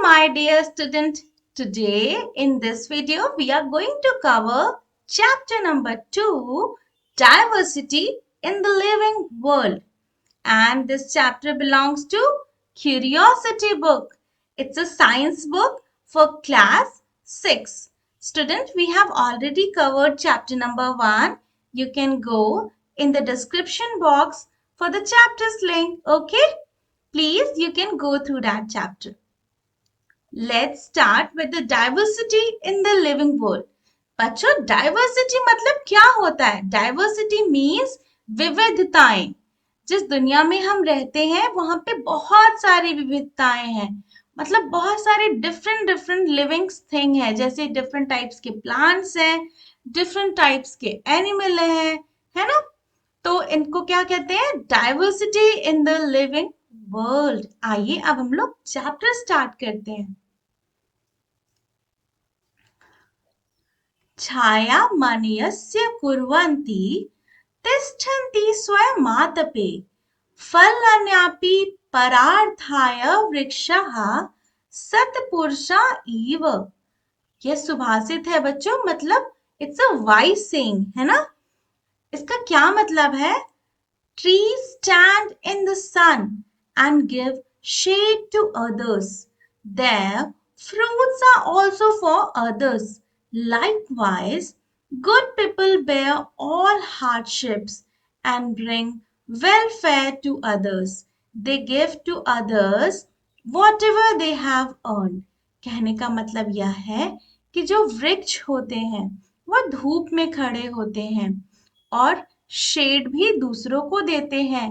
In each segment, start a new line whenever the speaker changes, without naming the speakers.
my dear student. Today in this video we are going to cover chapter number 2, Diversity in the Living World. And this chapter belongs to Curiosity book. It's a science book for class 6. Student, we have already covered chapter number 1. You can go in the description box for the chapter's link. Okay? Please, you can go through that chapter. Let's start with the diversity in the living world. बच्चों diversity मतलब क्या होता है? Diversity means विविधताएं. जिस दुनिया में हम रहते हैं वहां पे बहुत सारी विविधताएं हैं. मतलब बहुत सारे डिफरेंट डिफरेंट लिविंग थिंग है. जैसे डिफरेंट टाइप्स के प्लांट्स हैं, डिफरेंट टाइप्स के एनिमल हैं, है ना? तो इनको क्या कहते हैं? Diversity in the living world. आइए अब हम लोग चैप्टर स्टार्ट करते हैं. छायामणयस्य कुर्वन्ति तिष्ठन्ति स्वयमातपे फलान्यापि परार्थाय वृक्षः सत्पुरुषा इव. यह सुभाषित है बच्चों. मतलब इट्स अ वाइज सेइंग है ना. इसका क्या मतलब है? Trees stand in the sun and give shade to others. Their fruits are also for others. Likewise, good people bear all hardships and bring welfare to others. They give to others whatever they have earned. कहने का मतलब यह है कि जो वृक्ष होते हैं वह धूप में खड़े होते हैं और शेड भी दूसरों को देते हैं,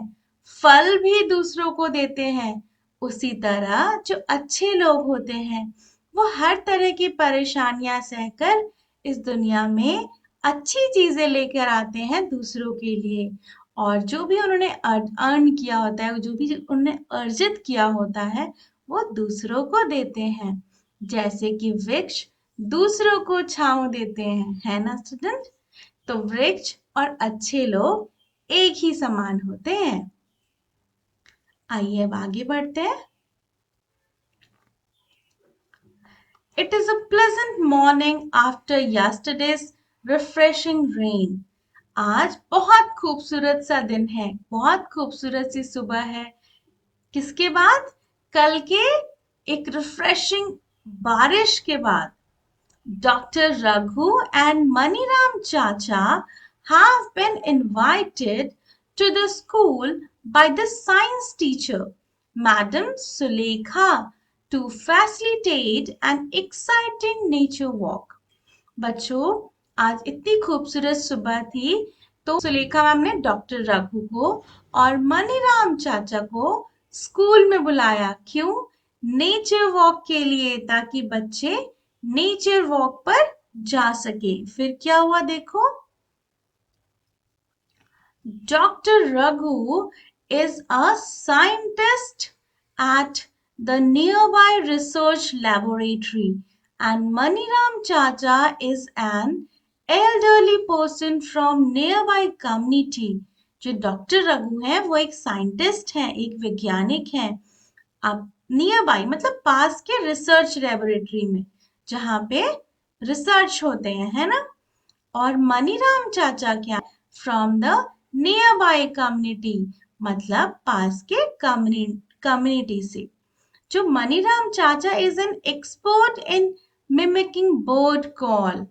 फल भी दूसरों को देते हैं. उसी तरह जो अच्छे लोग होते हैं वो हर तरह की परेशानियां सहकर इस दुनिया में अच्छी चीजें लेकर आते हैं दूसरों के लिए. और जो भी उन्होंने अर्न किया होता है, जो भी उन्होंने अर्जित किया होता है, वो दूसरों को देते हैं. जैसे कि वृक्ष दूसरों को छांव देते हैं, है ना स्टूडेंट? तो वृक्ष और अच्छे लोग एक ही समान होते हैं. आइए अब आगे बढ़ते हैं. It is a pleasant morning after yesterday's refreshing rain. आज बहुत खूबसूरत सा दिन है, बहुत खूबसूरत सी सुबह है. किसके बाद? कल के एक रिफ्रेशिंग बारिश के बाद. Dr. Raghu and Maniram Chacha have been invited to the school by the science teacher, Madam Sulekha, to facilitate an exciting nature walk. बच्चों, आज इतनी खूबसूरत सुबह थी तो सुलेखा मैम ने डॉक्टर रघु को और मनीराम चाचा को स्कूल में बुलाया. क्यों? नेचर वॉक के लिए, ताकि बच्चे नेचर वॉक पर जा सके. फिर क्या हुआ देखो. Doctor Raghu is a scientist at the nearby research laboratory and Maniram Chacha is an elderly person from nearby community. जो डॉक्टर रघु हैं वो एक साइंटिस्ट हैं, एक वैज्ञानिक हैं. अब नियरबाई मतलब पास के रिसर्च लैबोरेटरी में, जहाँ पे रिसर्च होते हैं, है ना. और मनीराम चाचा क्या? फ्रॉम द नियरबाई कम्युनिटी, मतलब पास के कम्युनिटी से. जो मनीराम चाचा is an expert in mimicking bird call.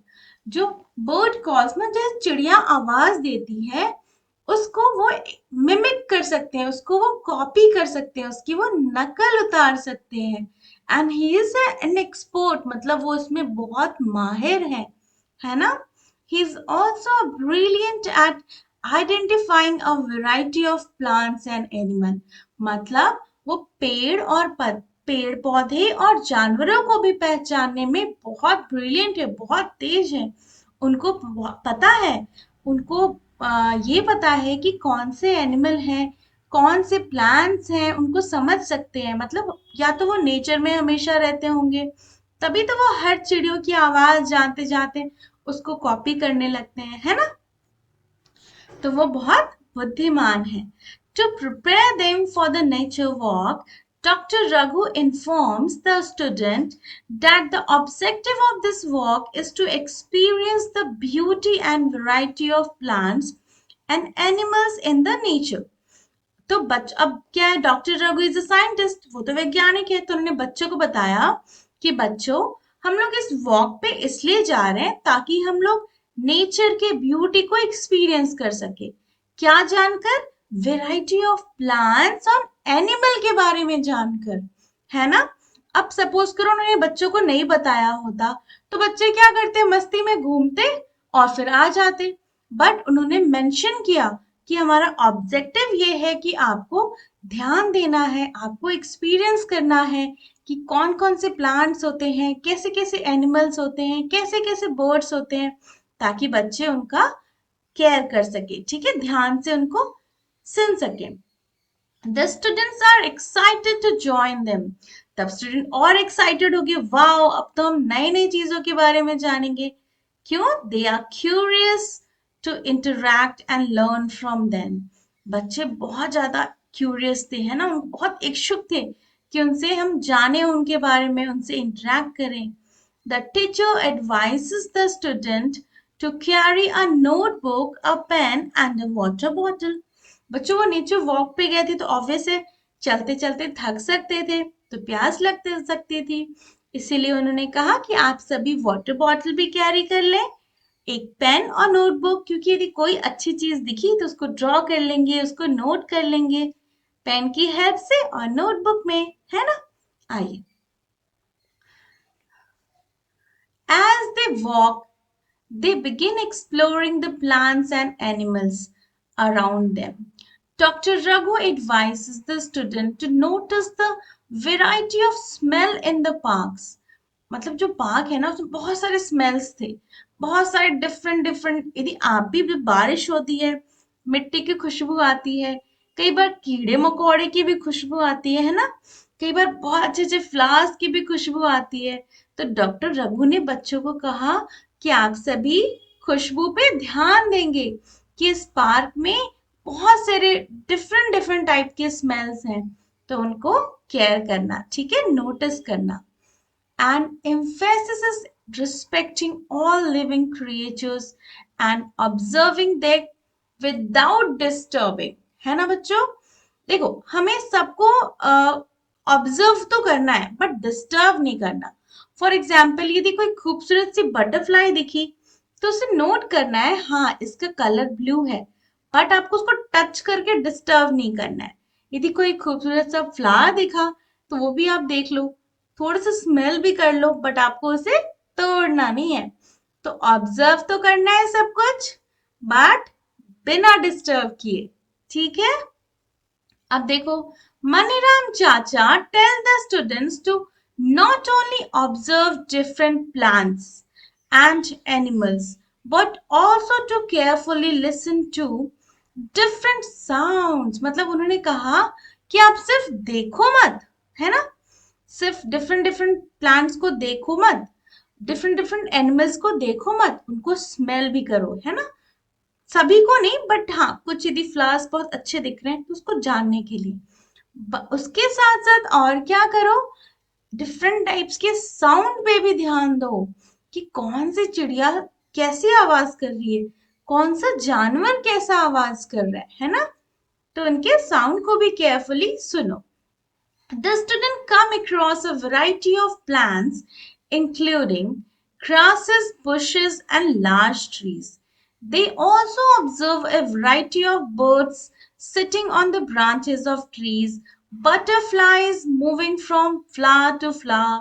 जो बर्ड कॉल्स में जैसे चिड़िया आवाज देती है उसको वो मिमिक कर सकते हैं, उसको वो कॉपी कर सकते हैं, उसकी वो नकल उतार सकते हैं. And he is an expert मतलब वो उसमें बहुत माहिर है ना. He is also brilliant at identifying a variety of plants and animal. मतलब वो पेड़ पौधे और जानवरों को भी पहचानने में बहुत ब्रिलियंट है, बहुत तेज है. उनको पता है, उनको ये पता है कि कौन से एनिमल हैं, कौन से प्लांट्स हैं, उनको समझ सकते हैं. मतलब या तो वो नेचर में हमेशा रहते होंगे, तभी तो वो हर चिड़ियों की आवाज जानते जाते उसको कॉपी करने लगते हैं, है ना. तो वो बहुत बुद्धिमान है. To prepare them for the nature walk, Dr. Raghu informs the student that the objective of this walk is to experience the beauty and variety of plants and animals in the nature. तो अब क्या है, doctor Raghu is a scientist, वो तो वैज्ञानिक है, तो उन्होंने बच्चों को बताया कि बच्चों, हम लोग इस वॉक पे इसलिए जा रहे हैं ताकि हम लोग नेचर के ब्यूटी को एक्सपीरियंस कर सके। क्या जानकर? वेराइटी ऑफ प्लांट्स और एनिमल के बारे में जानकर, है ना। अब सपोज करो उन्होंने बच्चों को नहीं बताया होता तो बच्चे क्या करते, मस्ती में घूमते और फिर आ जाते। बट उन्होंने मेंशन किया कि हमारा ऑब्जेक्टिव ये है कि आपको ध्यान देना है, आपको एक्सपीरियंस करना है कि कौन कौन से प्लांट्स होते हैं, कैसे कैसे एनिमल्स होते हैं, कैसे कैसे बर्ड्स होते हैं, ताकि बच्चे उनका केयर कर सके, ठीक है, ध्यान से उनको सुन सके। The students are excited to join them. तब स्टूडेंट और एक्साइटेड हो गए, वाओ अब तो हम नई नई चीजों के बारे में जानेंगे। क्यों? They are curious to interact and learn from them. बच्चे बहुत ज्यादा क्यूरियस थे, है ना, बहुत इच्छुक थे कि उनसे हम जाने, उनके बारे में, उनसे इंटरैक्ट करें। The teacher advises the student to carry a notebook, a pen and a water bottle. बच्चों वो नीचे वॉक पे गए थे तो ऑब्वियस है चलते चलते थक सकते थे, तो प्यास लगते सकती थी, इसीलिए उन्होंने कहा कि आप सभी वाटर बॉटल भी कैरी कर लें, एक पेन और नोटबुक, क्योंकि यदि कोई अच्छी चीज दिखी तो उसको ड्रॉ कर लेंगे, उसको नोट कर लेंगे पेन की हेल्प से और नोटबुक में, है ना। आइए, as they walk they begin exploring the plants and animals around them. Dr. Raghu advises the student to notice the variety of smell in the parks. मतलब जो पार्क है ना उसमें बहुत सारे स्मेल्स थे, बहुत सारे डिफरेंट डिफरेंट। यदि आप भी बारिश होती है, मिट्टी की खुशबू आती है, कई बार कीड़े मकोड़े की भी खुशबू आती है ना, कई बार बहुत अच्छे अच्छे फ्लावर्स की भी खुशबू आती है। तो डॉक्टर रघु ने बच्चों को कहा कि आप सभी खुशबू पे ध्यान देंगे कि इस पार्क में बहुत सारे डिफरेंट डिफरेंट टाइप के स्मेल्स हैं, तो उनको केयर करना, ठीक है, नोटिस करना। And emphasis is respecting all living creatures and observing them without disturbing, है ना बच्चों। देखो हमें सबको ऑब्जर्व तो करना है बट डिस्टर्ब नहीं करना। फॉर एग्जाम्पल यदि कोई खूबसूरत सी बटरफ्लाई दिखी तो उसे नोट करना है, हाँ इसका कलर ब्लू है, बट आपको उसको टच करके डिस्टर्ब नहीं करना है। यदि कोई खूबसूरत सा फ्लावर दिखा तो वो भी आप देख लो, थोड़ा सा स्मेल भी कर लो, बट आपको उसे तोड़ना नहीं है। तो ऑब्जर्व तो करना है सब कुछ बट बिना डिस्टर्ब किए, ठीक है। अब देखो, मनीराम चाचा tell the students to not only observe different plants and animals but also to carefully listen to different sounds। मतलब उन्होंने कहा कि आप सिर्फ देखो मत, है ना, सिर्फ डिफरेंट डिफरेंट प्लांट्स को देखो मत, डिफरेंट डिफरेंट एनिमल्स को देखो मत, उनको स्मेल भी करो, है ना। सभी को नहीं बट हाँ कुछ यदि फ्लावर्स बहुत अच्छे दिख रहे हैं तो उसको जानने के लिए। उसके साथ साथ और क्या करो, डिफरेंट टाइप्स के साउंड पे भी ध्यान दो कि कौन सी चिड़िया कैसी आवाज कर रही है, कौन सा जानवर कैसा आवाज कर रहा है ना। तो उनके साउंड को भी केयरफुली सुनो। The student come across a variety of plants, including grasses, bushes, and large trees. They also observe a variety of birds sitting on the branches of trees, butterflies moving from flower to flower,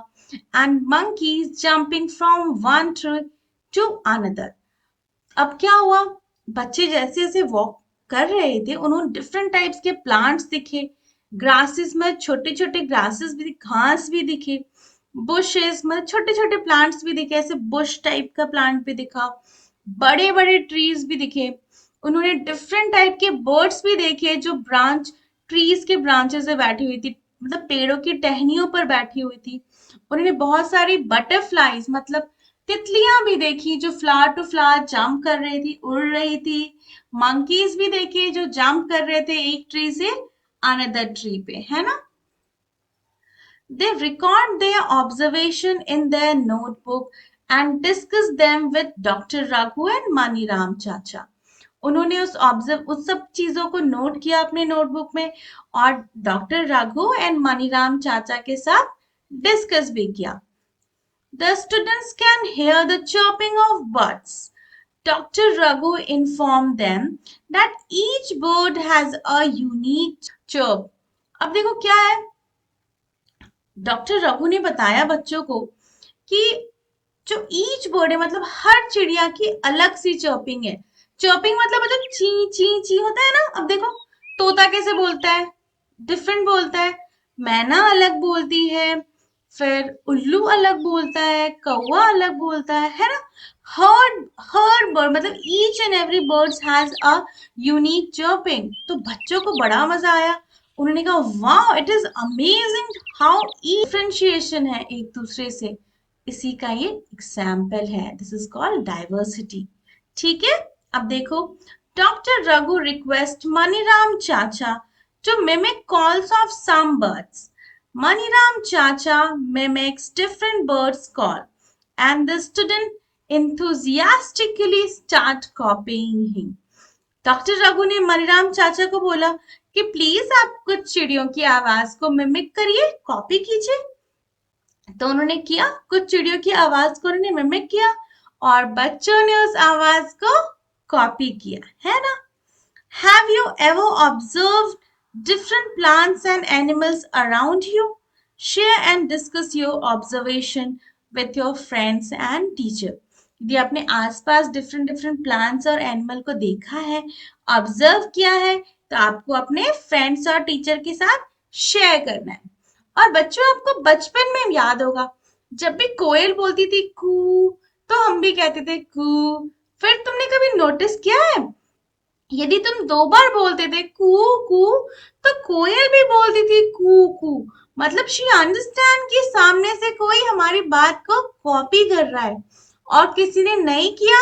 and monkeys jumping from one tree to another. अब क्या हुआ, बच्चे जैसे जैसे walk कर रहे थे उन्होंने डिफरेंट टाइप्स के प्लांट्स दिखे, ग्रासेस में छोटे छोटे ग्रासेस भी, घास भी दिखे, बुशेस में छोटे छोटे प्लांट्स भी दिखे, ऐसे बुश टाइप का प्लांट भी दिखा, बड़े बड़े ट्रीज भी दिखे। उन्होंने डिफरेंट टाइप के बर्ड्स भी देखे जो ब्रांच, ट्रीज के ब्रांचेस से बैठी हुई थी, मतलब पेड़ों की टहनियों पर बैठी हुई थी। उन्होंने बहुत सारी बटरफ्लाईज मतलब तितलियां भी देखी जो फ्लावर टू फ्लावर जंप कर रही थी, उड़ रही थी। मंकीज भी देखे जो जंप कर रहे थे एक ट्री से अनदर ट्री पे, है ना। They record their observation in their notebook and discuss them with Dr. Raghu and Maniram चाचा. उन्होंने उस सब चीजों को नोट किया अपने नोटबुक में और डॉक्टर रघु एंड मनीराम चाचा के साथ डिस्कस भी किया. The students can hear the chirping of birds. Dr. Raghu informed them that each bird has a unique chirp. अब देखो क्या है, डॉक्टर रघु ने बताया बच्चों को कि जो ईच बर्ड है मतलब हर चिड़िया की अलग सी चर्पिंग है. चर्पिंग मतलब ची ची ची होता है ना. अब देखो तोता कैसे बोलता है, डिफरेंट बोलता है. मैना अलग बोलती है, फिर उल्लू अलग बोलता है, कौवा अलग बोलता है ना. हर हर बर्ड मतलब each and every birds has a unique chirping. तो बच्चों को बड़ा मजा आया. उन्होंने कहा वाह it is amazing how differentiation है एक दूसरे से. इसी का ये एग्जाम्पल है. This is called diversity. ठीक है. अब देखो, डॉक्टर रघु रिक्वेस्ट मनीराम चाचा to mimic calls of some birds. Maniram Chacha mimics different birds' call, and the student enthusiastically start copying him. Doctor Raghu ने मनीराम चाचा को बोला कि प्लीज आप कुछ चिड़ियों की आवाज को मिमिक करिए, कॉपी कीजिए. तो उन्होंने किया, कुछ चिड़ियों की आवाज को उन्होंने मिमिक किया और बच्चों ने उस आवाज को कॉपी किया, है ना. Have you ever observed different plants and animals around you? Share and discuss your observation with your friends and teacher. यदि आपने आसपास डिफरेंट डिफरेंट प्लांट्स और एनिमल को देखा है, ऑब्जर्व किया है, तो आपको अपने फ्रेंड्स और टीचर के साथ शेयर करना है. और बच्चों आपको बचपन में याद होगा, जब भी कोयल बोलती थी कू, तो हम भी कहते थे कू. फिर तुमने कभी नोटिस किया है, यदि तुम 2 बार बोलते थे कू कू, तो कोयल भी बोलती थी कू कू. मतलब शी अंडरस्टैंड कि सामने से कोई हमारी बात को कॉपी कर रहा है. और किसी ने नहीं किया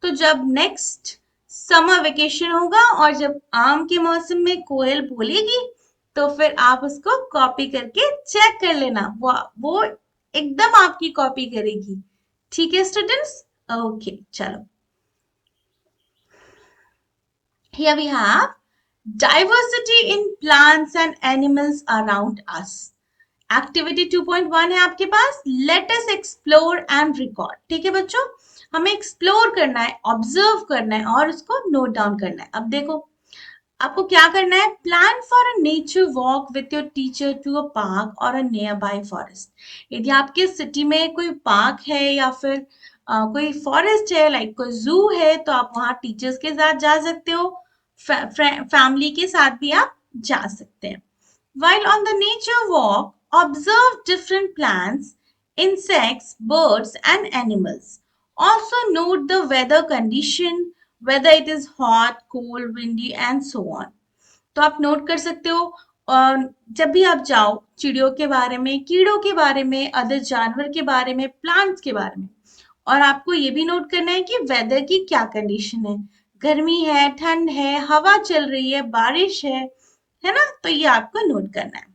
तो जब नेक्स्ट समर वेकेशन होगा और जब आम के मौसम में कोयल बोलेगी, तो फिर आप उसको कॉपी करके चेक कर लेना, वो एकदम आपकी कॉपी करेगी. ठीक है स्टूडेंट्स. ओके चलो, here we have diversity in plants and animals around us. Activity 2.1 है आपके पास. Let us explore and record. ठीक है बच्चों, हमें एक्सप्लोर करना है, ऑब्जर्व करना है और उसको नोट डाउन करना है. अब देखो आपको क्या करना है. Plan for a nature walk with your teacher to a park और अ नियर बाय फॉरेस्ट. यदि आपके सिटी में कोई पार्क है या फिर कोई फॉरेस्ट है, लाइक कोई जू है, तो आप वहाँ टीचर्स के साथ जा सकते हो, फैमिली के साथ भी आप जा सकते हैं. While on the nature walk, observe different plants, insects, birds, and animals. Also note the weather condition, whether it is hot, cold, windy, and so on. तो आप नोट कर सकते हो. और जब भी आप जाओ, चिड़ियों के बारे में, कीड़ों के बारे में, अदर जानवर के बारे में, प्लांट्स के बारे में. और आपको ये भी नोट करना है कि वेदर की क्या कंडीशन है, गर्मी है, ठंड है, हवा चल रही है, बारिश है ना. तो ये आपको नोट करना है.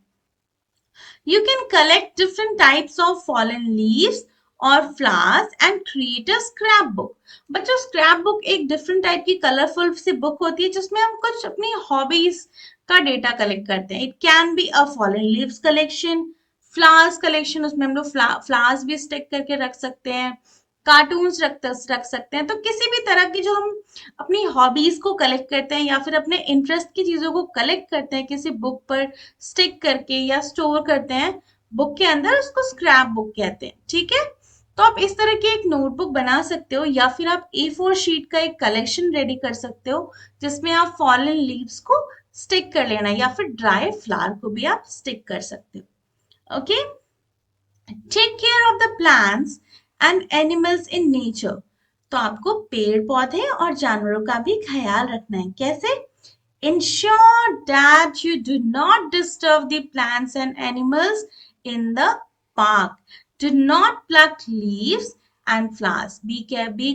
You can collect different types of fallen leaves or flowers and create a scrapbook. बच्चों स्क्रैप एक डिफरेंट टाइप की कलरफुल सी बुक होती है जिसमें हम कुछ अपनी हॉबीज का डेटा कलेक्ट करते हैं. It can be a fallen leaves collection, flowers collection, उसमें हम लोग फ्लावर्स भी स्टिक करके रख सकते हैं, कार्टून्स रख सकते हैं. तो किसी भी तरह की जो हम अपनी हॉबीज को कलेक्ट करते हैं या फिर अपने इंटरेस्ट की चीजों को कलेक्ट करते हैं किसी बुक पर स्टिक करके या स्टोर करते हैं बुक के अंदर, उसको स्क्रैप बुक कहते हैं. ठीक है. तो आप इस तरह की एक नोटबुक बना सकते हो या फिर आप A4 शीट का एक कलेक्शन रेडी कर सकते हो जिसमें आप फॉलन लीव्स को स्टिक कर लेना या फिर ड्राई फ्लावर को भी आप स्टिक कर सकते हो. Okay. Take care of the plants and animals in nature. तो आपको पेड़ पौधे और जानवरों का भी ख्याल रखना है. कैसे? Ensure that you do not disturb the plants and animals in the park. Do not pluck leaves and flowers. Be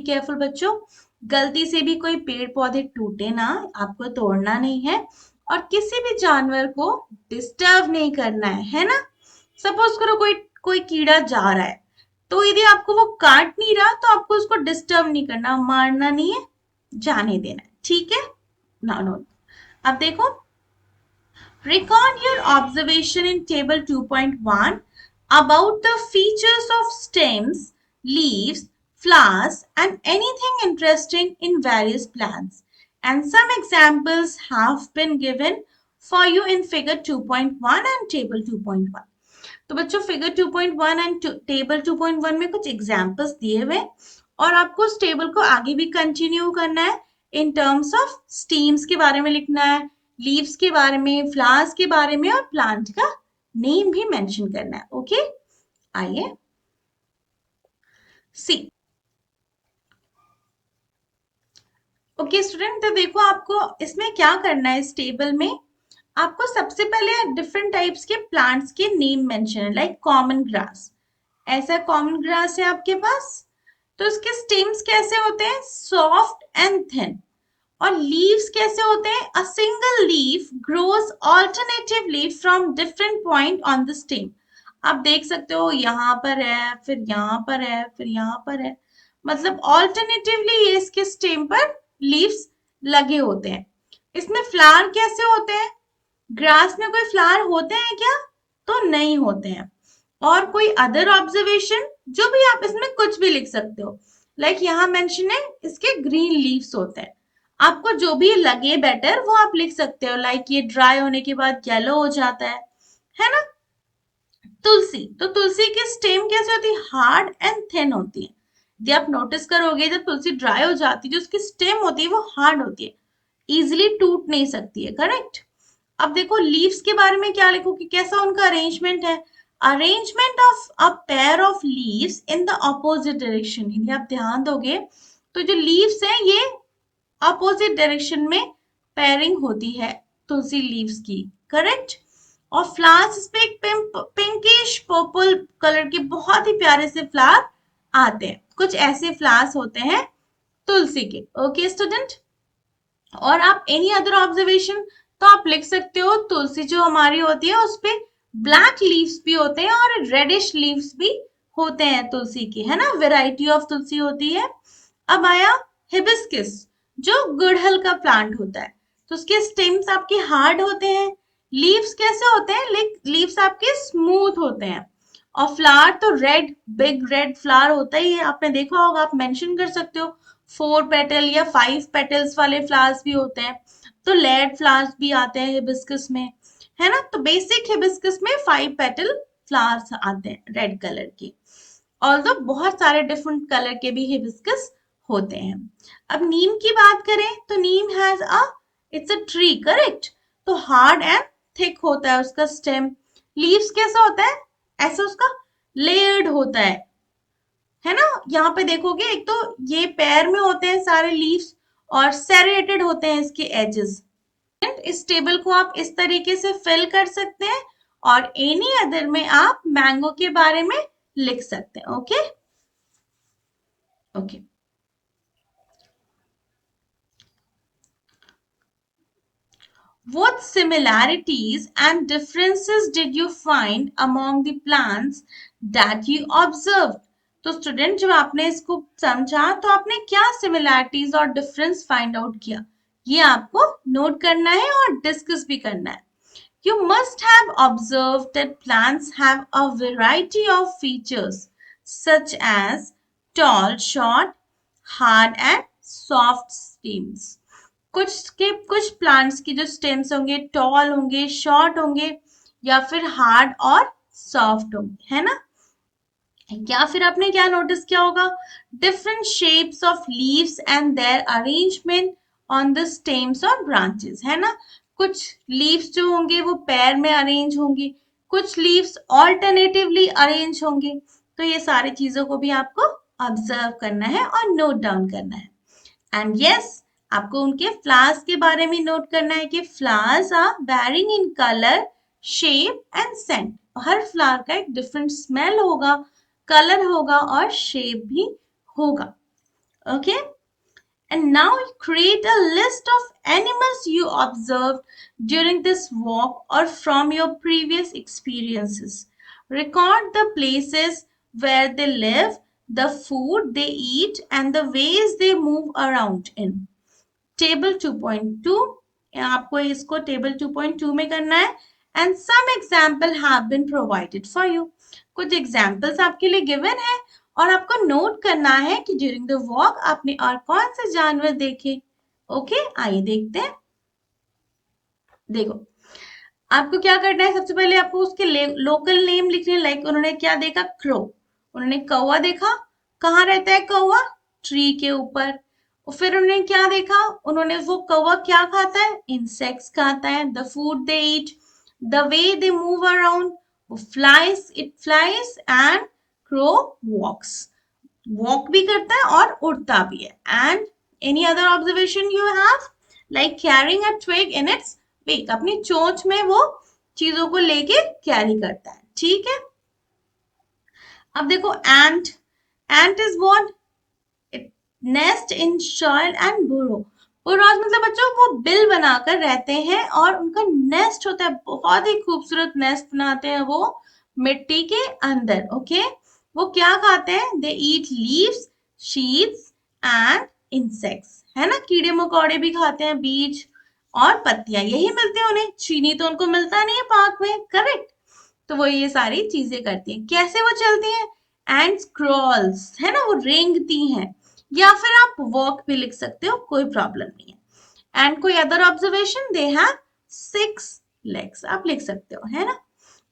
careful बच्चों. गलती से भी कोई पेड़ पौधे टूटे ना, आपको तोड़ना नहीं है और किसी भी जानवर को डिस्टर्ब नहीं करना है ना. सपोज करो कोई कोई कीड़ा जा रहा है, तो यदि आपको वो काट नहीं रहा तो आपको उसको डिस्टर्ब नहीं करना, मारना नहीं है, जाने देना है, ठीक है। No no. अब देखो, record your observation in table 2.1 about the features of stems, leaves, flowers, and anything interesting in various plants. And some examples have been given for you in figure 2.1 and table 2.1. तो बच्चों figure 2.1 and table 2.1 में कुछ examples दिए हुए, और आपको उस table को आगे भी कंटिन्यू करना है। इन टर्म्स ऑफ स्टीम्स के बारे में लिखना है, लीव्स के बारे में, फ्लावर्स के बारे में, और प्लांट का नेम भी मेंशन करना है। ओके, आइए सी। ओके स्टूडेंट, तो देखो आपको इसमें क्या करना है, इस टेबल में आपको सबसे पहले डिफरेंट टाइप्स के प्लांट्स के नेम मेंशन है, लाइक कॉमन ग्रास। ऐसा कॉमन ग्रास है आपके पास, तो इसके स्टेम्स कैसे होते हैं, सॉफ्ट एंड थिन। और लीव्स कैसे होते हैं, a single leaf grows alternatively from different point on the stem. आप देख सकते हो यहाँ पर है, फिर यहाँ पर है, फिर यहाँ पर है, मतलब ऑल्टरनेटिवली ये इसके स्टेम पर लीव्स लगे होते हैं। इसमें फ्लावर कैसे होते हैं, ग्रास में कोई फ्लावर होते हैं क्या, तो नहीं होते हैं। और कोई अदर ऑब्जर्वेशन, जो भी आप इसमें कुछ भी लिख सकते हो, लाइक यहाँ मेंशन है इसके ग्रीन लीव्स होते हैं। आपको जो भी लगे बेटर वो आप लिख सकते हो, लाइक ये ड्राई होने के बाद येलो हो जाता है ना। तुलसी, तो तुलसी की स्टेम कैसे होती है, हार्ड एंड थिन होती है। यदि आप नोटिस करोगे जब तुलसी ड्राई हो जाती है, जो उसकी स्टेम होती है वो हार्ड होती है, इजिली टूट नहीं सकती है, करेक्ट। अब देखो लीव्स के बारे में क्या लिखो कि कैसा उनका अरेंजमेंट है, arrangement of a pair of leaves in the opposite direction. यदि आप ध्यान दोगे तो जो लीव्स हैं ये अपोजिट डायरेक्शन में पेयरिंग होती है तुलसी लीव्स की, करेक्ट। और फ्लावर्स, इस पे एक पिंकिश पर्पल कलर के बहुत ही प्यारे से फ्लावर आते हैं, कुछ ऐसे फ्लावर्स होते हैं तुलसी के। ओके स्टूडेंट, और आप एनी अदर ऑब्जर्वेशन तो आप लिख सकते हो, तुलसी जो हमारी होती है उस पे ब्लैक लीव्स भी होते हैं और रेडिश लीव्स भी होते हैं तुलसी के, है ना, वेराइटी ऑफ तुलसी होती है। अब आया हिबिस्किस, जो गुड़हल का प्लांट होता है, तो उसके स्टेम्स आपके हार्ड होते हैं, लीव्स कैसे होते हैं, लीव्स आपके स्मूथ होते हैं, और फ्लावर तो रेड, बिग रेड फ्लावर होता ही है, आपने देखा होगा, आप मेंशन कर सकते हो। 4 पेटल या 5 पेटल्स वाले फ्लावर्स भी होते हैं, तो लेड फ्लावर्स भी आते हैं हिबिस्कस में, है ना। तो बेसिक हिबिस्कस में 5 पेटल फ्लावर्स आते हैं रेड कलर के, ऑल्दो बहुत सारे डिफरेंट कलर के भी हिबिस्कस होते हैं। अब नीम की बात करें तो neem has a, it's a tree, correct. तो हार्ड एंड थिक होता है उसका स्टेम। लीव्स कैसा होता है, ऐसा उसका लेयर्ड होता है ना। यहाँ पे देखोगे एक तो ये पैर में होते हैं सारे लीव्स, और सेरेटेड होते हैं इसके एजेस। इस टेबल को आप इस तरीके से फिल कर सकते हैं, और एनी अदर में आप मैंगो के बारे में लिख सकते हैं। Okay okay. What similarities and differences did you find among the plants that you observed? तो स्टूडेंट जब आपने इसको समझा तो आपने क्या सिमिलैरिटीज और डिफरेंस फाइंड आउट किया, ये आपको नोट करना है और डिस्कस भी करना है। You must have observed that plants have a variety of features such as tall, short, hard and soft stems. कुछ प्लांट्स की जो स्टेम्स होंगे टॉल होंगे, शॉर्ट होंगे, या फिर हार्ड और सॉफ्ट होंगे, है ना। या फिर आपने क्या नोटिस किया होगा, different shapes of leaves and their arrangement on the stems और ब्रांचेस, है ना। कुछ लीव्स जो होंगे वो पेयर में अरेंज होंगे, कुछ लीव्स ऑल्टरनेटिवली अरेंज होंगे। तो ये सारी चीजों को भी आपको ऑब्जर्व करना है और नोट डाउन करना है। एंड यस, आपको उनके फ्लावर्स के बारे में नोट करना है कि flowers are varying in colour, shape and scent. हर फ्लावर का एक डिफरेंट स्मेल होगा, कलर होगा और शेप भी होगा। Okay, and now create a list of animals you observed during this walk or from your previous experiences. Record the places where they live, the food they eat, and the ways they move around in. Table 2.2, आपको इसको table 2.2 में करना है. And some example have been provided for you. कुछ examples आपके लिए given है और आपको नोट करना है कि ड्यूरिंग द वॉक आपने और कौन से जानवर देखे. ओके, आइए देखते हैं. देखो, आपको क्या करना है, सबसे पहले आपको उसके लोकल नेम लिखने. लाइक उन्होंने क्या देखा, क्रो. उन्होंने कौवा देखा. कहाँ रहता है कौवा, ट्री के ऊपर. और फिर उन्होंने क्या देखा, उन्होंने वो कौवा क्या खाता है, इंसेक्ट्स खाता है. The food they eat, the way they move around, वो flies, it flies, and crow walks. Walk भी करता है और उड़ता भी है. And any other observation you have, like carrying a twig in its beak. अपनी चोंच में वो चीजों को लेके कैरी करता है. ठीक है. अब देखो, ant. Ant is what, nest in soil and burrow. Burrows मतलब बच्चों वो बिल बनाकर रहते हैं और उनका नेस्ट होता है. बहुत ही खूबसूरत नेस्ट बनाते हैं वो मिट्टी के अंदर. ओके, वो क्या खाते हैं, दे ईट लीव्स, शीट्स एंड इंसेक्ट्स. है ना, कीड़े मकोड़े भी खाते हैं, बीज और पत्तियां, यही मिलते हैं उन्हें. चीनी तो उनको मिलता नहीं है पार्क में. करेक्ट. तो वो ये सारी चीजें करती हैं. कैसे वो चलती हैं, एंड क्रॉल्स, है ना, वो रेंगती हैं. या फिर आप वॉक भी लिख सकते हो, कोई प्रॉब्लम नहीं है. एंड कोई other observation, they have 6 legs, आप लिख सकते हो. है ना.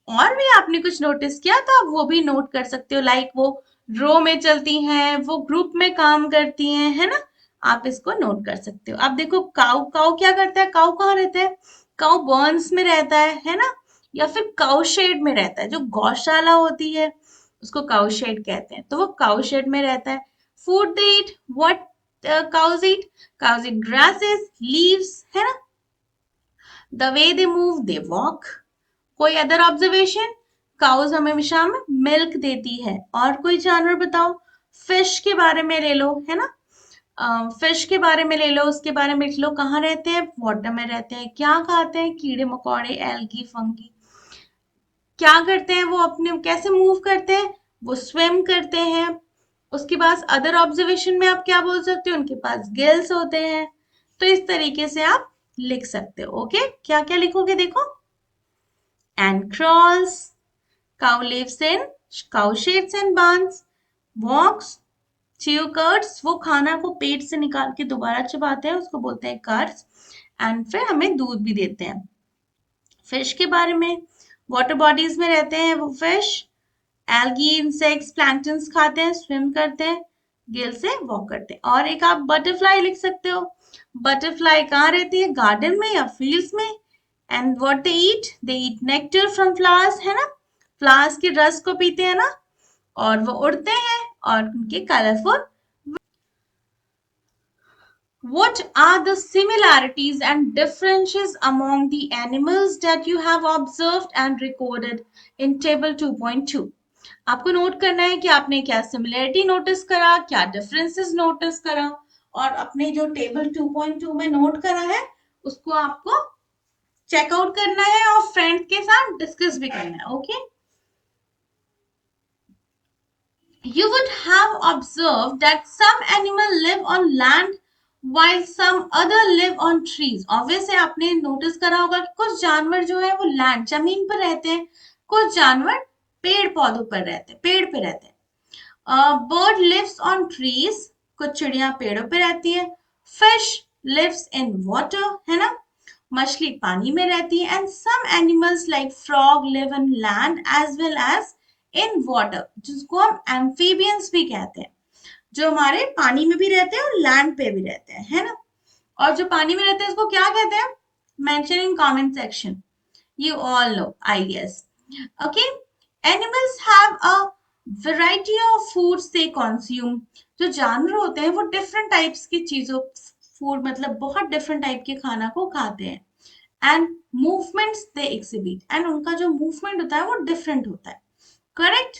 और भी आपने कुछ नोटिस किया तो आप वो भी नोट कर सकते हो. लाइक वो रो में चलती हैं, वो ग्रुप में काम करती हैं. है ना, आप इसको नोट कर सकते हो. अब देखो, काऊ. काऊ क्या करता है, काऊ कहाँ रहता है, काऊ बर्न्स में रहता है ना, या फिर काऊ शेड में रहता है. जो गौशाला होती है उसको काऊ शेड कहते हैं, तो वो काऊ शेड में रहता है. Food they eat, what cows eat, cows eat grasses, leaves. है ना. The way they move, they walk. कोई अदर ऑब्जर्वेशन, काउज हमेशा में मिल्क देती है. और कोई जानवर बताओ, फिश के बारे में ले लो. है ना, फिश के बारे में ले लो, उसके बारे में लिख लो. कहाँ रहते हैं, वाटर में रहते हैं. क्या खाते हैं, कीड़े मकोड़े, एल्गी, फंगी. क्या करते हैं वो, अपने कैसे मूव करते हैं, वो स्विम करते हैं. उसके बाद अदर ऑब्जर्वेशन में आप क्या बोल सकते हो, उनके पास गिल्स होते हैं. तो इस तरीके से आप लिख सकते हो. ओके, क्या क्या लिखोगे, देखो. And crawls, cow lives in cow sheds and barns, walks, chew curds, वो खाना को पेट से निकाल के दोबारा चबाते हैं, उसको बोलते हैं कर्ड्स. एंड फिर हमें दूध भी देते हैं. फिश के बारे में, वाटर बॉडीज में रहते हैं वो फिश. एल्गी, इंसेक्ट्स, प्लैंक्टन्स खाते हैं, स्विम करते हैं, गिल से वॉक करते हैं. और एक आप बटरफ्लाई लिख सकते हो. बटरफ्लाई कहाँ रहती है, गार्डन में या फील्ड्स में. And what they eat nectar from flowers. है ना, फ्लावर्स के रस को पीते हैं ना. और वो उड़ते हैं और उनके colourful. What are the similarities and differences among the animals that you have observed and recorded in table 2.2? आपको नोट करना है कि आपने क्या सिमिलरिटी नोटिस करा, क्या डिफरेंसेस नोटिस करा, और अपने जो टेबल 2.2 में नोट करा है उसको आपको चेकआउट करना है और फ्रेंड के साथ डिस्कस भी करना है. Okay. You would have observed that some animals live on land while some other live on trees. Obviously आपने नोटिस करा होगा कि कुछ जानवर जो है वो लैंड, जमीन पर रहते हैं, कुछ जानवर पेड़ पौधों पर रहते हैं, पेड़ पे रहते हैं. बर्ड लिव्स ऑन ट्रीज, कुछ चिड़िया पेड़ों पे रहती है. फिश लिव्स इन वाटर, है ना, मछली पानी में रहती है. And some animals like frog live in land as well as in water, जिसको हम एम्फीबियंस भी कहते हैं, जो हमारे पानी में भी रहते हैं और लैंड पे भी रहते हैं. है ना. और जो पानी में रहते हैं उसको क्या कहते हैं, mention in comment section. You all know, I guess. Okay. Animals have a variety of foods they consume. जो जानवर होते हैं वो डिफरेंट टाइप्स की चीजों, फूड मतलब बहुत डिफरेंट टाइप के खाना को खाते हैं. And movements they exhibit, and उनका जो मूवमेंट होता है वो डिफरेंट होता है. Correct.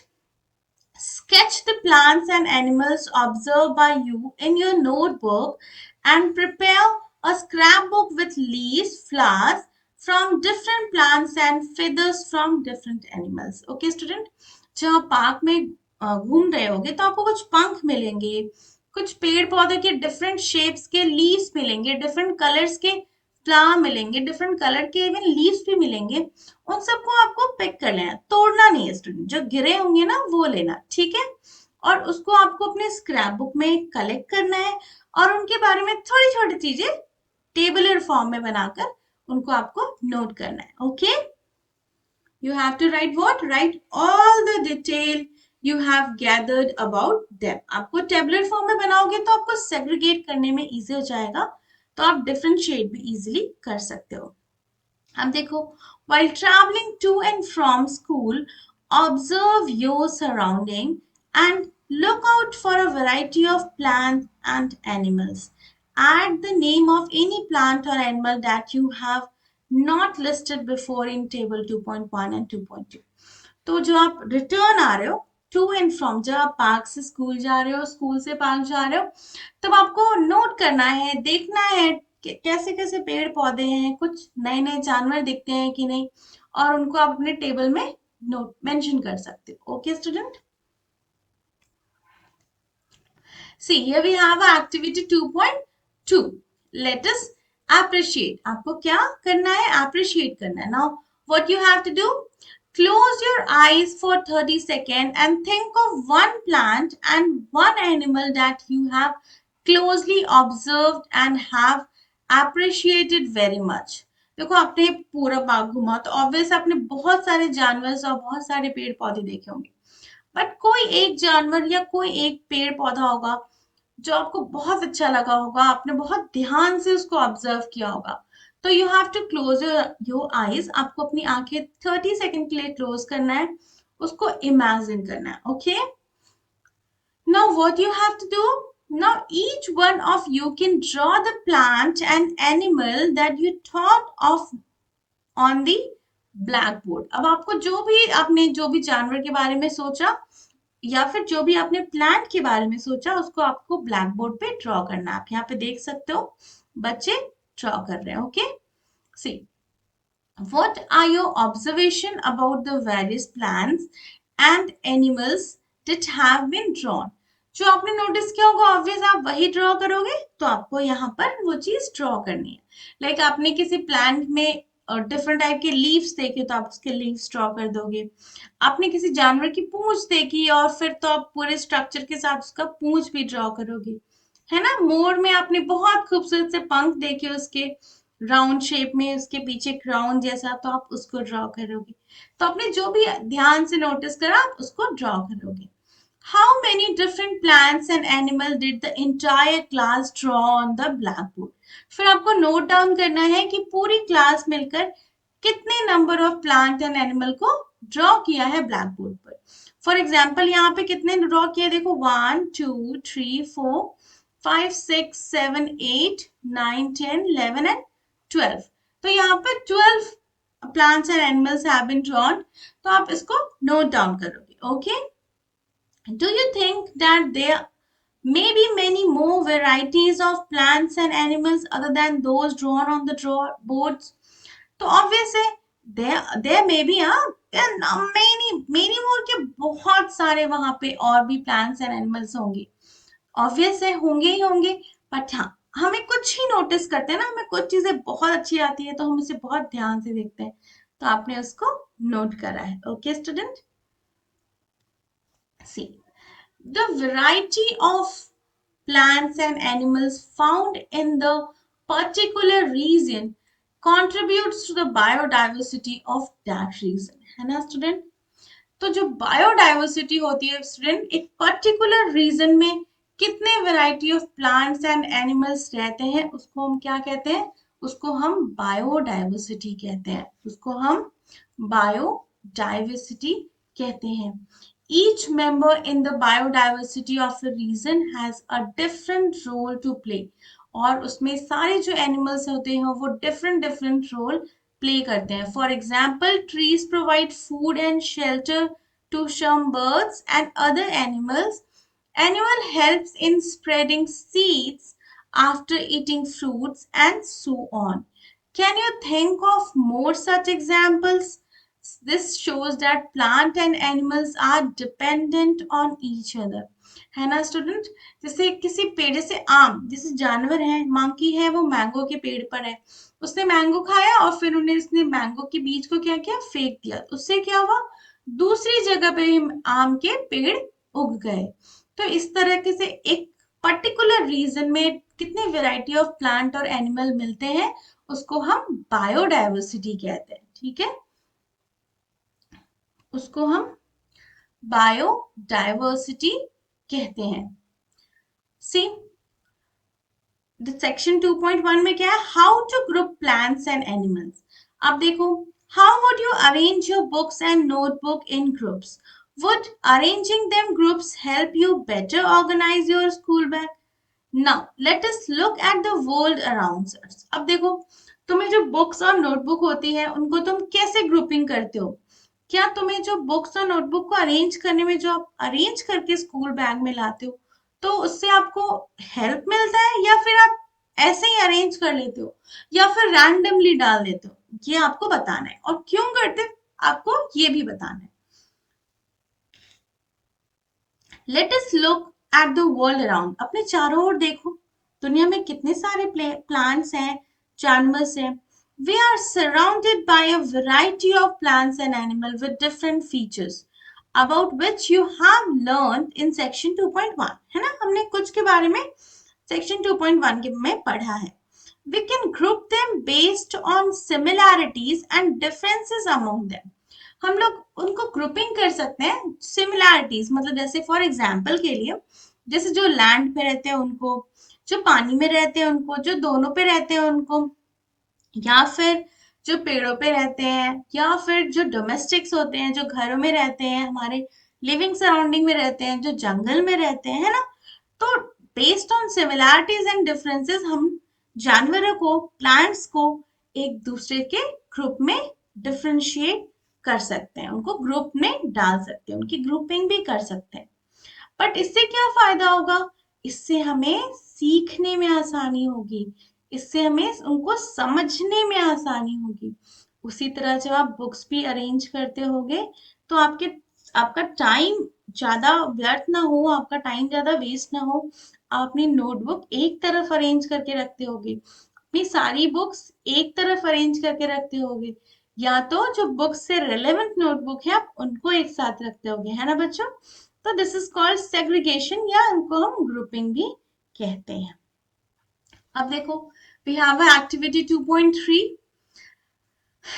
Sketch the plants and animals observed by you in your notebook and prepare a scrapbook with leaves, flowers, from different plants and feathers from different animals. Okay student, जब आप park में घूम रहे होगे तो आपको कुछ पंख मिलेंगे, कुछ पेड़ पौधे के डिफरेंट शेप्स के लीव्स मिलेंगे, डिफरेंट कलर्स के फ्लावर मिलेंगे, डिफरेंट कलर के इवन लीव्स भी मिलेंगे। उन सबको आपको पिक कर लेना, तोड़ना नहीं है स्टूडेंट, जो गिरे होंगे ना वो लेना, ठीक है। और उसको आपको अपने स्क्रैप बुक में कलेक्ट करना है और उनके बारे में थोड़ी छोटी चीजें टेबलर फॉर्म में बनाकर उनको आपको नोट करना है। Okay, you have to write what? Write all the detail you have gathered about them. आपको टेबलर फॉर्म में बनाओगे तो आपको सेग्रीगेट करने में इजी हो जाएगा, तो आप डिफरेंशिएट भी इजीली कर सकते हो। अब देखो, while traveling to and from school, observe your surrounding and look out for a variety of plants and animals. Add the name of any plant or animal that you have not listed before in table 2.1 and 2.2. तो जो आप return आ रहे हो to and from, जब आप park से school जा रहे हो, स्कूल से पार्क जा रहे हो, तब आपको नोट करना है, देखना है कैसे कैसे पेड़ पौधे हैं, कुछ नए नए जानवर दिखते हैं कि नहीं, और उनको आप अपने टेबल में नोट मेंशन कर सकते हो। Okay student, see here we have activity 2.2, let us appreciate। आपको क्या करना है? appreciate करना है। now what you have to do, close your eyes for 30 seconds and think of one plant and one animal that you have closely observed and have appreciated very much। देखो, आपने पूरा बाग घुमा तो ऑब्वियस आपने बहुत सारे जानवर और बहुत सारे पेड़ पौधे देखे होंगे, बट कोई एक जानवर या कोई एक पेड़ पौधा होगा जो आपको बहुत अच्छा लगा होगा, आपने बहुत ध्यान से उसको ऑब्जर्व किया होगा। तो you have to close your eyes, आपको अपनी आंखें 30 सेकंड के लिए क्लोज करना है, उसको इमेजिन करना है। Okay, now what you have to do, now each one of you can draw the plant and animal that you thought of on the black board. अब आपको जो भी आपने जो भी जानवर के बारे में सोचा या फिर जो भी आपने प्लांट के बारे में सोचा, उसको आपको ब्लैक बोर्ड पे ड्रॉ करना है। आप यहाँ पे देख सकते हो बच्चे ड्रॉ कर रहे हैं। Okay, see what are your observation about the various plants and animals that have been drawn। जो आपने नोटिस किया होगा ऑब्वियस आप वही ड्रॉ करोगे, तो आपको यहाँ पर वो चीज ड्रॉ करनी है। लाइक आपने किसी प्लांट में डिफरेंट टाइप के लीव्स देखे तो आप उसके लीव्स ड्रॉ कर दोगे। आपने किसी जानवर की पूंछ देखी और फिर तो आप पूरे स्ट्रक्चर के साथ उसका पूंछ भी ड्रॉ करोगे, है ना। मोर में आपने बहुत खूबसूरत से पंख देखे उसके राउंड शेप में, उसके पीछे क्राउन जैसा, तो आप उसको ड्रॉ करोगे। तो आपने जो भी ध्यान से नोटिस करा आप उसको ड्रॉ करोगे। How many different plants and animals did the entire class draw on the blackboard? फिर आपको नोट डाउन करना है कि पूरी क्लास मिलकर कितने number of plant and animal को ड्रॉ किया है ब्लैक बोर्ड पर। फॉर एग्जाम्पल यहाँ पे कितने ड्रॉ किए, देखो 1 2 3 4 5 6 7 8 9 10 11 एंड 12। तो यहाँ पे 12 plants and animals have been drawn, तो आप इसको नोट डाउन करोगे। Okay, do you think that there may be many more varieties of plants and animals other than those drawn on the draw boards? तो obvious है, there may be there are many more के बहुत सारे वहां पे और भी plants and animals होंगे। ऑब्वियस है होंगे ही होंगे, बट हाँ हमें कुछ ही नोटिस करते हैं ना, हमें कुछ चीजें बहुत अच्छी आती है तो हम उसे बहुत ध्यान से देखते हैं, तो आपने उसको नोट करा है। Okay student, see the variety of plants and animals found in the particular region contributes to the biodiversity of that region, है ना स्टूडेंट। तो जो बायोडाइवर्सिटी होती है स्टूडेंट, एक पर्टिकुलर रीजन में कितने variety of plants and animals रहते हैं उसको हम क्या कहते हैं, उसको हम बायोडाइवर्सिटी कहते हैं, उसको हम बायोडाइवर्सिटी कहते हैं। Each member in the biodiversity of a region has a different role to play। और उसमें सारे जो एनिमल्स होते हैं वो डिफरेंट डिफरेंट रोल प्ले करते हैं। For example, trees provide food and shelter to some birds and other animals. Animal helps in spreading seeds after eating fruits and so on. Can you think of more such examples? This shows that plant and animals are dependent on each other. है ना student? जैसे किसी पेड़, जैसे आम, जैसे जानवर है, मंकी है, वो मैंगो के पेड़ पर है, उसने मैंगो खाया और फिर उन्हें इसने मैंगो के बीज को क्या किया, फेंक दिया, उससे क्या हुआ, दूसरी जगह पे ही आम के पेड़ उग गए। तो इस तरह के से एक पर्टिकुलर रीजन में कितनी वैरायटी ऑफ प्लांट और एनिमल मिलते हैं, उसको हम बायोडायवर्सिटी कहते हैं। ठीक है, उसको हम बायोडायवर्सिटी कहते हैं। सी सेक्शन 2.1 में क्या है, how to group plants and animals. अब देखो, how would you arrange your books and notebook in groups? Would arranging them groups help you better organise your school bag? Now let us look at the world around us. अब देखो, तुम्हें जो books और notebook होती है उनको तुम कैसे ग्रुपिंग करते हो? क्या तुम्हें जो बुक्स और नोटबुक को अरेंज करने में, जो आप अरेंज करके स्कूल बैग में लाते हो, तो उससे आपको हेल्प मिलता है, या फिर आप ऐसे ही अरेंज कर लेते हो, या फिर रैंडमली डाल देते हो? ये आपको बताना है, और क्यों करते हो, आपको ये भी बताना है। Late us look at the world around. अपने चारों ओर देखो, दुनिया में कितने सारे प्लांट्स हैं, जानवर्स हैं। We are surrounded by a variety of plants and animal with different features about which you have learn in section 2.1। है ना, हमने कुछ के बारे में सेक्शन 2.1 के में पढ़ा है। We can group them based on similarities and differences among them. हम लोग उनको ग्रुपिंग कर सकते हैं सिमिलैरिटीज, मतलब जैसे फॉर एग्जांपल के लिए, जैसे जो लैंड पे रहते हैं उनको, जो पानी में रहते हैं उनको, जो दोनों पे रहते हैं उनको, या फिर जो पेड़ों पे रहते हैं, या फिर जो डोमेस्टिक्स होते हैं, जो घरों में रहते हैं, हमारे लिविंग सराउंडिंग में रहते हैं, जो जंगल में रहते हैं, है ना। तो based on similarities and differences हम जानवरों को, प्लांट्स को एक दूसरे के ग्रुप में डिफरेंशिएट कर सकते हैं, उनको ग्रुप में डाल सकते हैं, उनकी ग्रुपिंग भी कर सकते हैं। बट इससे क्या फायदा होगा? इससे हमें सीखने में आसानी होगी, इससे हमें उनको समझने में आसानी होगी। उसी तरह जब आप बुक्स भी अरेंज करते होगे, तो आपका टाइम ज्यादा व्यर्थ ना हो, आपका टाइम ज्यादा वेस्ट ना हो। आप अपनी नोटबुक एक तरफ अरेंज करके रखते होगे, अपनी सारी बुक्स एक तरफ अरेंज करके रखते होगे, या तो जो बुक्स से रिलेवेंट नोटबुक है आप उनको एक साथ रखते होगे, है ना बच्चों। तो दिस इज कॉल्ड सेग्रीगेशन, या उनको हम ग्रुपिंग भी कहते हैं। अब देखो, we have activity 2.3,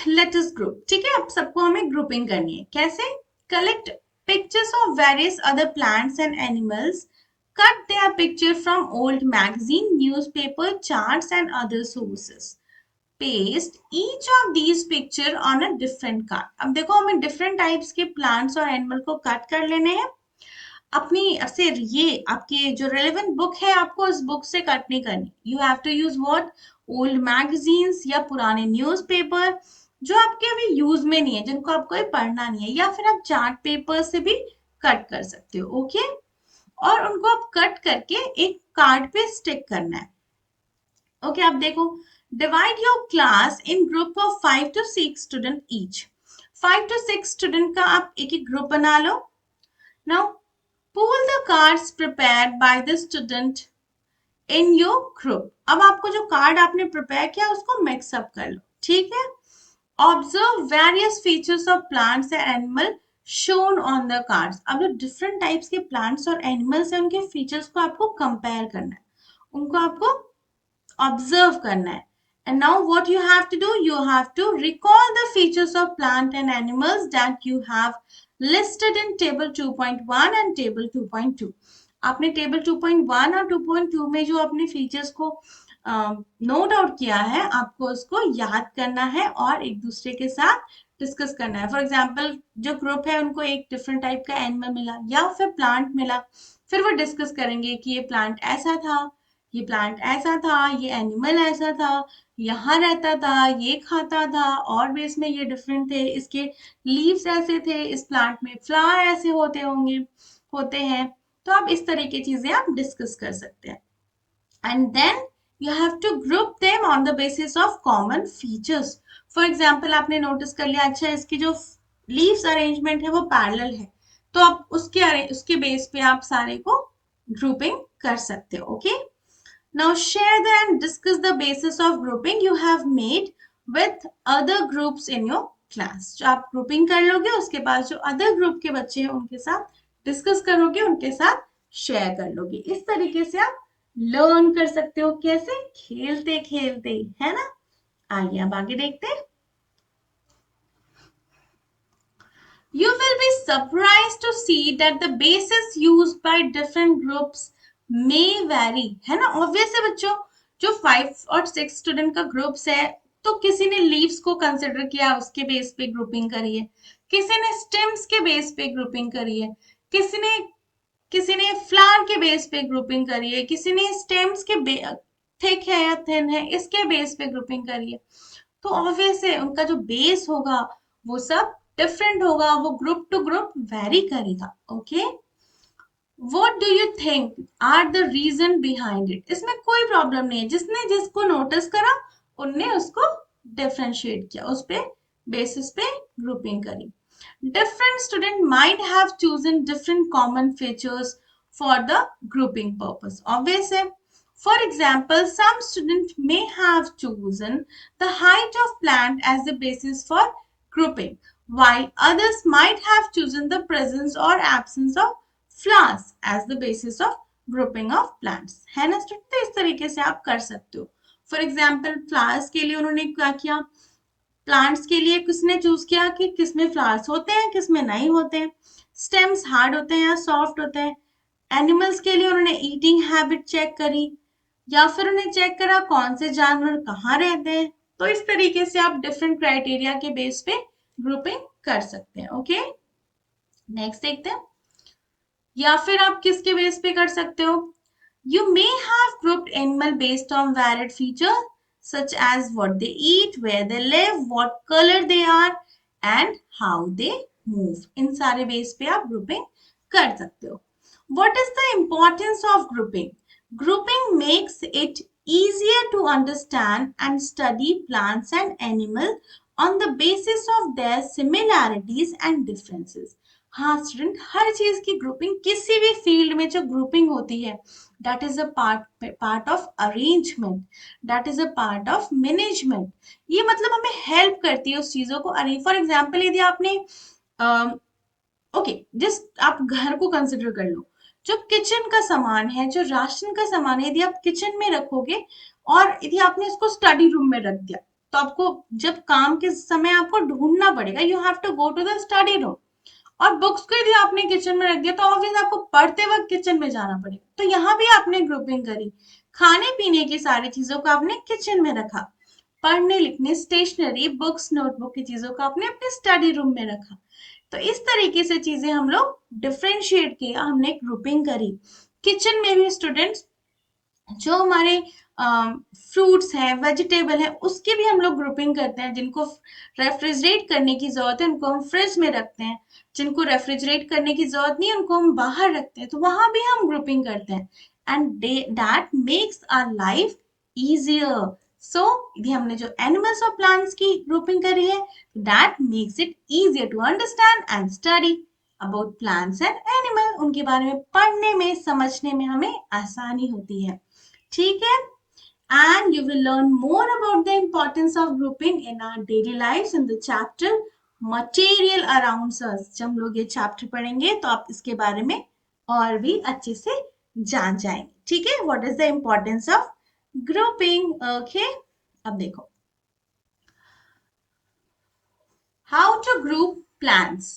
let us group. ठीक है, अब सबको हमें ग्रुपिंग करनी है। कैसे? Collect pictures of various other plants and animals, cut their picture from old magazine, newspaper, charts and other sources. Paste each of these picture on a different card. अब देखो, हमें different types के plants और animal को cut कर लेने हैं। अपनी से ये आपकी जो रेलेवेंट बुक है, आपको उस बुक से कट नहीं करनी। You have to use what, old magazines या पुराने न्यूज़पेपर जो आपके अभी यूज में नहीं है, जिनको आपको ये पढ़ना नहीं है, या फिर आप चार्ट पेपर से भी कट कर सकते हो। ओके, और उनको आप कट करके एक कार्ड पे स्टिक करना है। ओके, आप देखो, divide your class in group of 5 to 6 student each. 5 to 6 student का आप एक एक ग्रुप बना लो। Now pull the cards prepared by the student in your group। अब आपको जो कार्ड आपने प्रिपेयर किया उसको मिक्स अप कर लो। ठीक है, observe various features of plants and animal shown on the cards. अब जो डिफरेंट टाइप्स के प्लांट्स और एनिमल्स हैं उनके फीचर्स को आपको कंपेयर करना है, उनको आपको ऑब्जर्व करना है। And now what you have to do, you have to recall the features of plant and animals that you have listed in table 2.1 and table 2.2। आपने टेबल 2.1 और 2.2 में जो अपने फीचर्स को नोट आउट किया है, आपको उसको याद करना है और एक दूसरे के साथ डिस्कस करना है। फॉर एग्जाम्पल, जो ग्रुप है उनको एक डिफरेंट टाइप का एनिमल मिला या फिर प्लांट मिला, फिर वो डिस्कस करेंगे कि ये प्लांट ऐसा था, ये प्लांट ऐसा था, ये एनिमल ऐसा था, यहाँ रहता था, ये खाता था, और भी इसमें ये डिफरेंट थे, इसके लीव्स ऐसे थे, इस प्लांट में फ्लावर ऐसे होते होंगे, होते हैं। तो आप इस तरह की चीजें आप डिस्कस कर सकते हैं। And then You have to group them on the basis of common features. For example, आपने नोटिस कर लिया अच्छा इसकी जो लीव्स अरेंजमेंट है वो पैरेलल है, तो आप उसके बेस पे आप सारे को ग्रुपिंग कर सकते हो. Okay, now share the and discuss the basis of grouping you have made with other groups in your class. जो आप ग्रुपिंग कर लोगे उसके बाद जो अदर ग्रुप के बच्चे हैं उनके साथ डिस्कस करोगे, उनके साथ शेयर कर लोगे. इस तरीके से आप लर्न कर सकते हो. कैसे? खेलते खेलते, है ना. आइए अब आगे देखते हैं. You will be surprised to see that the bases used by different groups may vary. है ना. ऑब्वियस है बच्चों, जो 5 और 6 स्टूडेंट का ग्रुप्स है तो किसी ने लीव्स को कंसिडर किया, उसके बेस पे ग्रुपिंग करी है, किसी ने स्टेम्स के बेस पे ग्रुपिंग करी है, किसी ने फ्लावर के बेस पे ग्रुपिंग करी है, किसी ने स्टेम्स के थिक है या थिन है इसके बेस पे ग्रुपिंग करी है. तो ऑब्वियस है उनका जो बेस होगा वो सब डिफरेंट होगा, वो ग्रुप टू ग्रुप वेरी करेगा. Okay, what do you think are the reason behind it? इसमें कोई प्रॉब्लम नहीं है, जिसने जिसको नोटिस करा उनने उसको डिफरेंशिएट किया, उस पे बेसिस पे ग्रुपिंग करी. Different student might have chosen different common features for the grouping purpose. Obvious है. For example, some student may have chosen the height of plant as the basis for grouping, while others might have chosen the presence or absence of flowers as the basis of grouping of plants. है ना student. तो इस तरीके से आप कर सकते हो. फॉर एग्जाम्पल फ्लावर्स के लिए उन्होंने क्या किया, प्लांट्स के लिए किसने चूज किया कि किसमें फ्लावर्स होते हैं किसमें नहीं होते हैं, स्टेम्स हार्ड होते हैं या सॉफ्ट होते हैं. एनिमल्स के लिए उन्होंने ईटिंग हैबिट चेक करी, या फिर उन्हें चेक करा कौन से जानवर कहाँ रहते हैं. तो इस तरीके से आप डिफरेंट क्राइटेरिया के बेस पे ग्रुपिंग कर सकते हैं. ओके, नेक्स्ट देखते हैं. या फिर आप किसके बेस पे कर सकते हो. You may have grouped animal based on varied features such as what they eat, where they live, what color they are and how they move. इन सारे बेस पे आप ग्रुपिंग कर सकते हो. What is the importance of grouping? Grouping makes it easier to understand and study plants and animals on the basis of their similarities and differences. हाँ student, हर चीज की grouping, किसी भी फील्ड में जो ग्रुपिंग होती है that is a part of arrangement, that is a part of management. ये मतलब हमें हेल्प करती है उस चीजों को अरेंज. फॉर एग्जाम्पल यदि आपने ओके जस्ट आप घर को कंसिडर कर लो, जो किचन का सामान है, जो राशन का सामान है, यदि आप किचन में रखोगे और यदि आपने इसको स्टडी रूम में रख दिया तो आपको जब काम के समय आपको ढूंढना पड़ेगा. You have to go to the study room. और बुक्स को यदि आपने किचन में रख दिया तो ऑब्वियस आपको पढ़ते वक्त किचन में जाना पड़ेगा. तो यहाँ भी आपने ग्रुपिंग करी, खाने पीने की सारी चीजों को आपने किचन में रखा, पढ़ने लिखने स्टेशनरी बुक्स नोटबुक की चीजों को आपने अपने स्टडी रूम में रखा. तो इस तरीके से चीजें हम लोग डिफ्रेंशिएट किया, हमने ग्रुपिंग करी. किचन में भी स्टूडेंट्स जो हमारे फ्रूट्स हैं वेजिटेबल है उसकी भी हम लोग ग्रुपिंग करते हैं. जिनको रेफ्रिजरेट करने की जरूरत है उनको हम फ्रिज में रखते हैं, जिनको रेफ्रिजरेट करने की जरूरत नहीं है उनको हम बाहर रखते हैं. तो वहां भी हम ग्रुपिंग करते हैं and that makes our life easier. So यदि हमने जो एनिमल्स और प्लांट्स की ग्रुपिंग करी है that makes it easier to understand and study about plants and animal. उनके बारे में पढ़ने में समझने में हमें आसानी होती है. ठीक है. And you will learn more about the importance of grouping in our daily lives in the chapter material around us. जब हम लोग ये चैप्टर पढ़ेंगे तो आप इसके बारे में और भी अच्छे से जान जाएंगे. ठीक है. What is the importance of grouping? Okay. अब देखो how to group plants.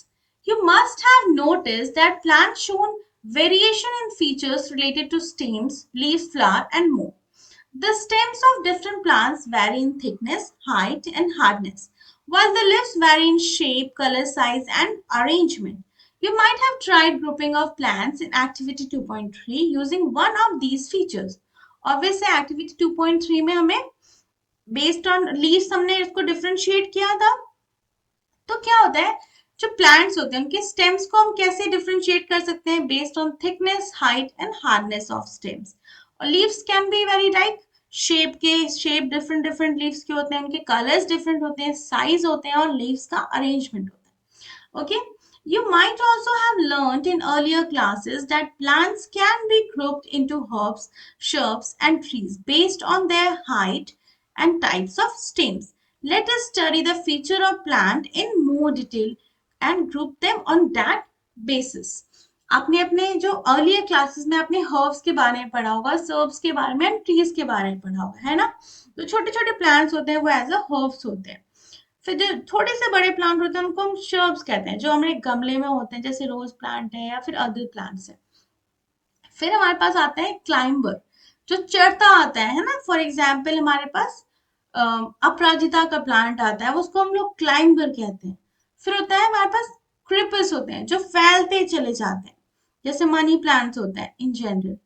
You must have noticed that plants shown variation in features related to stems, leaves, flower and more. The stems of different plants vary in thickness, height, and hardness, while the leaves vary in shape, color, size, and arrangement. You might have tried grouping of plants in Activity 2.3 using one of these features. Obviously, Activity 2.3 में हमें based on leaves हमने इसको differentiate किया था. तो क्या होता है, जो प्लांट्स होते हैं उनके स्टेम्स को हम कैसे डिफरेंशिएट कर सकते हैं based on thickness, height and hardness of stems. और leaves can be very like shape different different leaves के होते हैं, उनके कलर्स डिफरेंट होते हैं, साइज होते हैं और लीव्स का अरेंजमेंट होता है. Okay, you might also have learned in earlier classes that plants can be grouped into herbs, shrubs and trees based on their height and types of stems. Let us study the feature of plant in more detail and group them on that basis. आपने अपने जो earlier classes में आपने herbs के बारे में पढ़ा होगा, सर्ब्स के बारे में, ट्रीज के बारे में पढ़ा होगा, है ना. तो छोटे छोटे प्लांट्स होते हैं वो एज अ हर्ब्स होते हैं. फिर जो थोड़े से बड़े प्लांट होते हैं उनको हम श्रब्स कहते हैं, जो हमारे गमले में होते हैं, जैसे रोज प्लांट है या फिर अदर प्लांट्स है. फिर हमारे पास आता है क्लाइंबर, जो चढ़ता आता है ना. फॉर एग्जाम्पल हमारे पास अपराजिता का प्लांट आता है, उसको हम लोग क्लाइंबर कहते हैं. फिर होता है हमारे पास क्रिपस होते हैं, जो फैलते चले जाते हैं, जैसे मनी प्लांट्स होता है इन जनरल.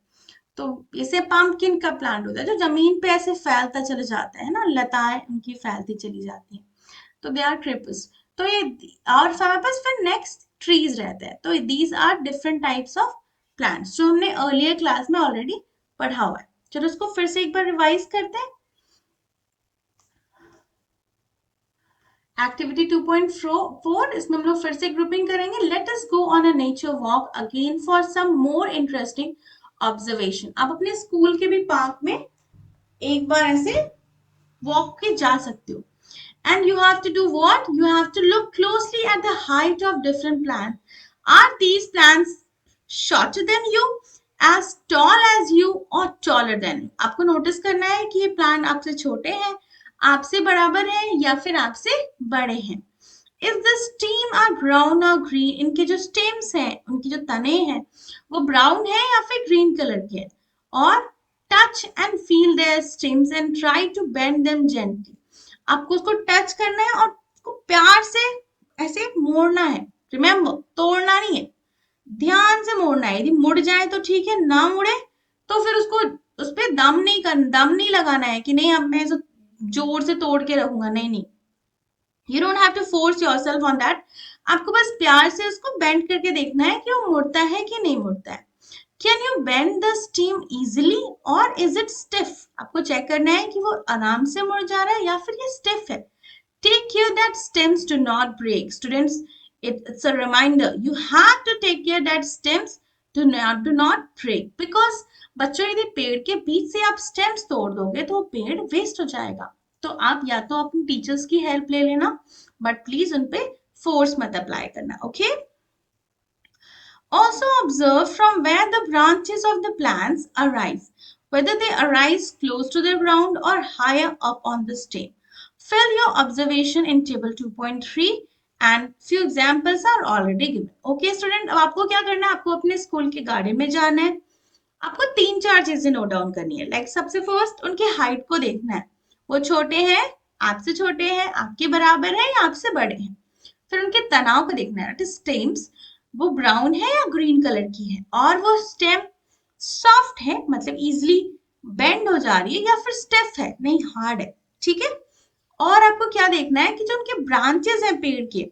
तो जैसे पंपकिन का प्लांट होता है जो जमीन पे ऐसे फैलता चले जाता है ना, लताएं उनकी फैलती चली जाती हैं. तो दे आर क्रिपस. तो ये, और हमारे पास फिर नेक्स्ट ट्रीज रहते हैं. तो these are different types of plants जो हमने अर्लियर क्लास में ऑलरेडी पढ़ा हुआ है. चलो उसको फिर से एक बार रिवाइज करते हैं. एक्टिविटी 2.4, इसमें हम लोग फिर से ग्रुपिंग करेंगे. Let us go on a nature walk again for some more interesting observation. आप अपने स्कूल के भी पार्क में एक बार ऐसे वॉक के जा सकते हो. And you have to do what? You have to look closely at the height of different plants. Are these plants shorter than you, as tall as you, or taller than you? आपको notice करना है कि ये plant आपसे छोटे हैं, आपसे बराबर है या फिर आपसे बड़े हैं. If the stem are brown or green, इनके जो stems हैं, उनके जो तने हैं, वो brown है या फिर green color के हैं. और touch and feel their stems and try to bend them gently. आपको उसको टच करना है और उसको प्यार से ऐसे मोड़ना है. रिमेम्बर, तोड़ना नहीं है, ध्यान से मोड़ना है. यदि मुड़ जाए तो ठीक है, ना मुड़े तो फिर उसको उस पर दम नहीं लगाना है कि नहीं अब मैं जोर से तोड़ के रखूंगा. नहीं नहीं, you don't have to force yourself on that. आपको बस प्यार से उसको बेंड करके देखना है कि वो मुड़ता है कि नहीं मुड़ता है. Can you bend the steam easily और इज इट स्टिफ? आपको चेक करना है कि वो आराम से मुड़ जा रहा है या फिर ये स्टिफ है. Take care that stems do not break. Students, it's a reminder. You have to take care that stems do not break. Because बच्चों यदि पेड़ के बीच से आप स्टेम्स तोड़ दोगे तो पेड़ वेस्ट हो जाएगा. तो आप या तो अपनी टीचर्स की हेल्प ले लेना, बट प्लीज उन पे फोर्स मत अप्लाई करना. Okay. Also observe from where the branches of the plants arise, whether they arise close to the ground or higher up on the stem. Fill your observation in table 2.3 and few examples are already given. Okay student, अब आपको क्या करना है, आपको अपने school के garden में जाना है. आपको 3-4 चीजें नोट डाउन करनी है. लाइक सबसे फर्स्ट उनके हाइट को देखना है. वो छोटे हैं, आपसे छोटे हैं, आपके बराबर है या आपसे बड़े हैं. फिर उनके तनाव को देखना है. स्टेम्स वो ब्राउन है या ग्रीन कलर की है, और वो स्टेम सॉफ्ट है मतलब इजिली बेंड हो जा रही है, या फिर स्टिफ है, नहीं हार्ड है. ठीक है. और आपको क्या देखना है कि जो उनके ब्रांचेस हैं पेड़ के,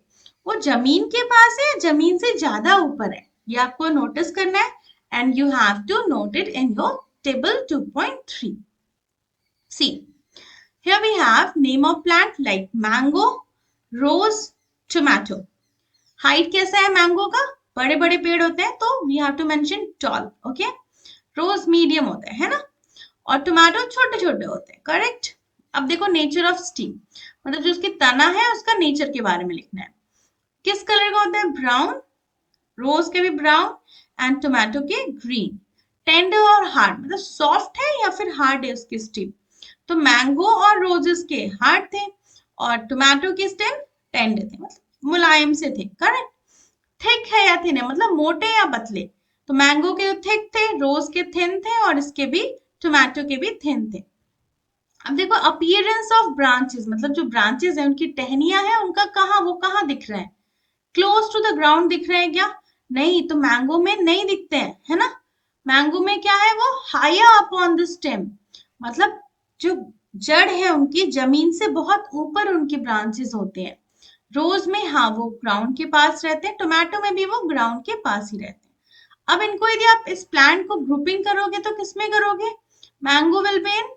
वो जमीन के पास है या जमीन से ज्यादा ऊपर है. ये आपको नोटिस करना है and you have to note it in your table 2.3. See, here we have name of plant like mango, rose, tomato. Height कैसा है मैंगो का? बड़े बड़े पेड़ होते हैं तो we have to mention tall. Okay. Rose medium होता है ना, और टोमेटो छोटे छोटे होते हैं. करेक्ट. अब देखो नेचर ऑफ स्टीम, मतलब जो उसकी तना है उसका नेचर के बारे में लिखना है. किस कलर का होता है? ब्राउन. रोज के भी ब्राउन एंड टोमेटो के ग्रीन. टेंडर और हार्ड, मतलब सॉफ्ट है या फिर हार्ड है उसकी स्टीम. तो मैंगो और रोजेस के हार्ड थे और टोमेटो के स्टेम टेंडर थे, मतलब मुलायम से थे. करेक्ट. थिक है या थिन है, मतलब मोटे या पतले. तो मैंगो के थिक थे, रोज के थिन थे, और इसके भी टोमेटो के भी थिन थे. अब देखो अपीयरेंस ऑफ ब्रांचेस, मतलब जो ब्रांचेस है उनकी टहनियां हैं, उनका कहाँ दिख रहा है? क्लोज टू द ग्राउंड दिख रहे हैं क्या? नहीं, तो मैंगो में नहीं दिखते हैं, है ना. मैंगो में क्या है? वो higher up on the stem, मतलब जो जड़ है उनकी जमीन से बहुत ऊपर उनके ब्रांचेस होते हैं. रोज में हाँ वो ग्राउंड के पास रहते हैं, टोमेटो में भी वो ग्राउंड के पास ही रहते हैं. अब इनको यदि आप इस प्लांट को ग्रुपिंग करोगे तो किसमें करोगे? Mango will be in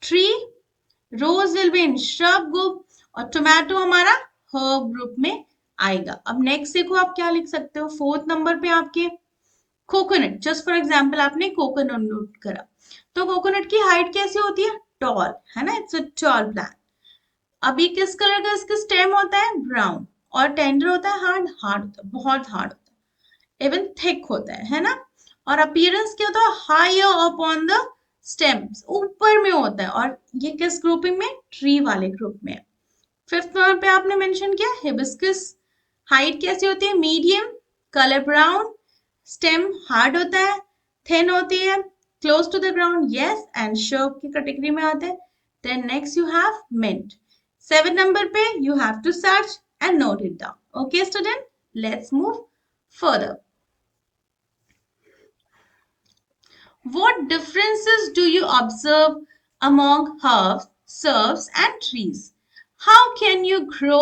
tree, rose will be in shrub group और टोमेटो हमारा हर्ब ग्रुप में आएगा। अब नेक्स्ट देखो आप क्या लिख सकते हो, फोर्थ नंबर पे आपके कोकोनट, जस्ट फॉर एग्जांपल आपने कोकोनट नोट करा, तो कोकोनट की हाइट कैसी होती है, टॉल, है ना, इट्स अ टॉल प्लांट। अभी किस कलर का इसका स्टेम होता है, ब्राउन, और टेंडर होता है, हार्ड, हार्ड होता है, बहुत हार्ड होता है, इवन थिक होता है ना। और अपीयरेंस क्या होता है, higher up on the stems, ऊपर में होता है, और ये किस ग्रुपिंग में, ट्री वाले ग्रुप में। फिफ्थ नंबर पे आपने मेंशन किया हिबिस्कस, हाइट कैसी होती है, medium, colour brown, stem hard होता है, थिन होती है, close to the ground, yes, and shrub की कैटेगरी में आते हैं। Then next you have mint. 7 number पे you have to search and note it down. Okay student, let's move further. What differences do you observe among herbs, shrubs, and trees? How can you grow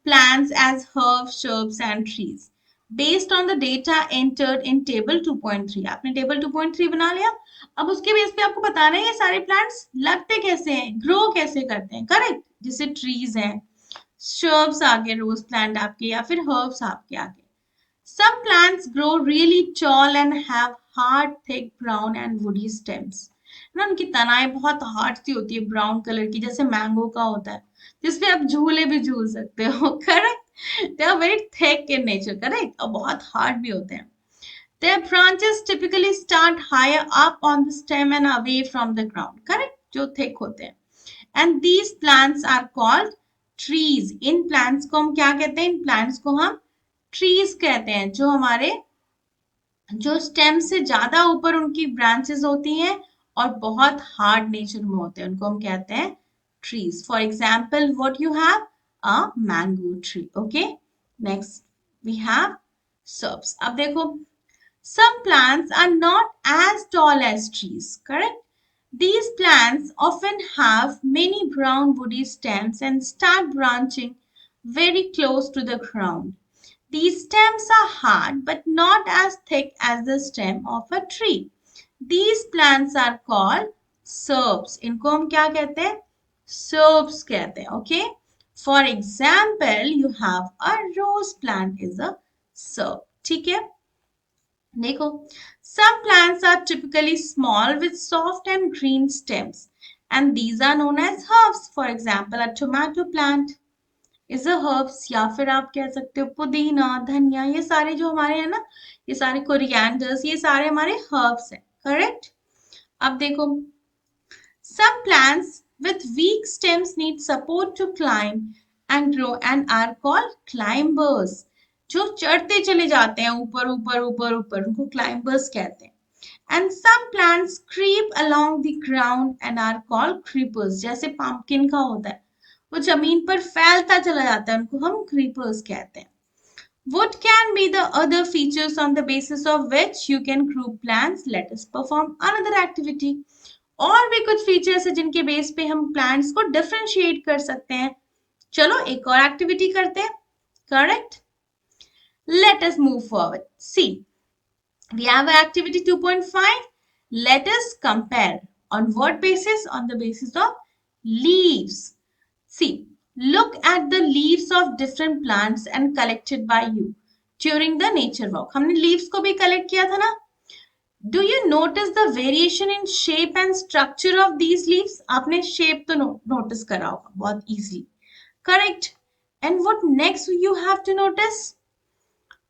plants as herbs, shrubs, and trees? Based on the data entered in table 2.3, आपने table 2.3 बना लिया। अब उसके base पे आपको बताना है ये सारे प्लांट्स लगते कैसे हैं, ग्रो कैसे करते हैं, करेक्ट। जैसे ट्रीज हैं, shrubs आगे, रोज प्लांट आपके, या फिर herbs आपके आगे। Some plants grow really tall and have hard, thick, brown and woody stems. ना उनकी तनाएं बहुत हार्ड सी होती है, ब्राउन कलर की, जैसे मैंगो का होता है, जिसपे आप झूले भी झूल सकते हो, correct. They are very thick in nature, correct, और बहुत हार्ड भी होते हैं। Their branches typically start higher up on the stem and away from the ground, correct, जो thick होते हैं। And these plants are called trees. In plants को हम क्या कहते हैं, इन plants को हम ट्रीज कहते हैं, जो हमारे, जो स्टेम से ज्यादा ऊपर उनकी ब्रांचेस होती हैं और बहुत हार्ड नेचर में होते हैं, उनको हम कहते हैं trees. For example what you have, a mango tree. Okay, next we have shrubs. अब देखो, some plants are not as tall as trees, correct? These plants often have many brown woody stems and start branching very close to the ground. These stems are hard but not as thick as the stem of a tree. These plants are called shrubs. इनको हम क्या कहते हैं, shrubs कहते हैं, okay? For example, you have a rose plant is a shrub. ठीक है? देखो, some plants are typically small with soft and green stems, and these are known as herbs. For example, a tomato plant is a herbs, या फिर आप कह सकते हो पुदीना, धनिया, ये सारे जो हमारे हैं ना, ये सारे कोरिएंडर्स, ये सारे हमारे हर्ब्स हैं, करेक्ट। अब देखो, some plants with weak stems need support to climb and grow and are called climbers. जो चढ़ते चले जाते हैं ऊपर ऊपर ऊपर ऊपर, उनको climbers कहते हैं। And some plants creep along the ground and are called creepers. जैसे pumpkin का होता है, वो जमीन पर फैलता चला जाता है, उनको हम creepers कहते हैं। What can be the other features on the basis of which you can group plants? Let us perform another activity. और भी कुछ फीचर्स है जिनके बेस पे हम प्लांट्स को डिफरेंशिएट कर सकते हैं। चलो एक और एक्टिविटी करते हैं, correct. Let us move forward. See, we have activity 2.5. Let us compare. On what basis? On the basis of leaves. See, look at the leaves of different plants and collected by you during the nature walk. हमने leaves को भी collect किया था ना? Do you notice the variation in shape and structure of these leaves? आपने shape तो notice करा होगा बहुत easily. Correct. And what next you have to notice?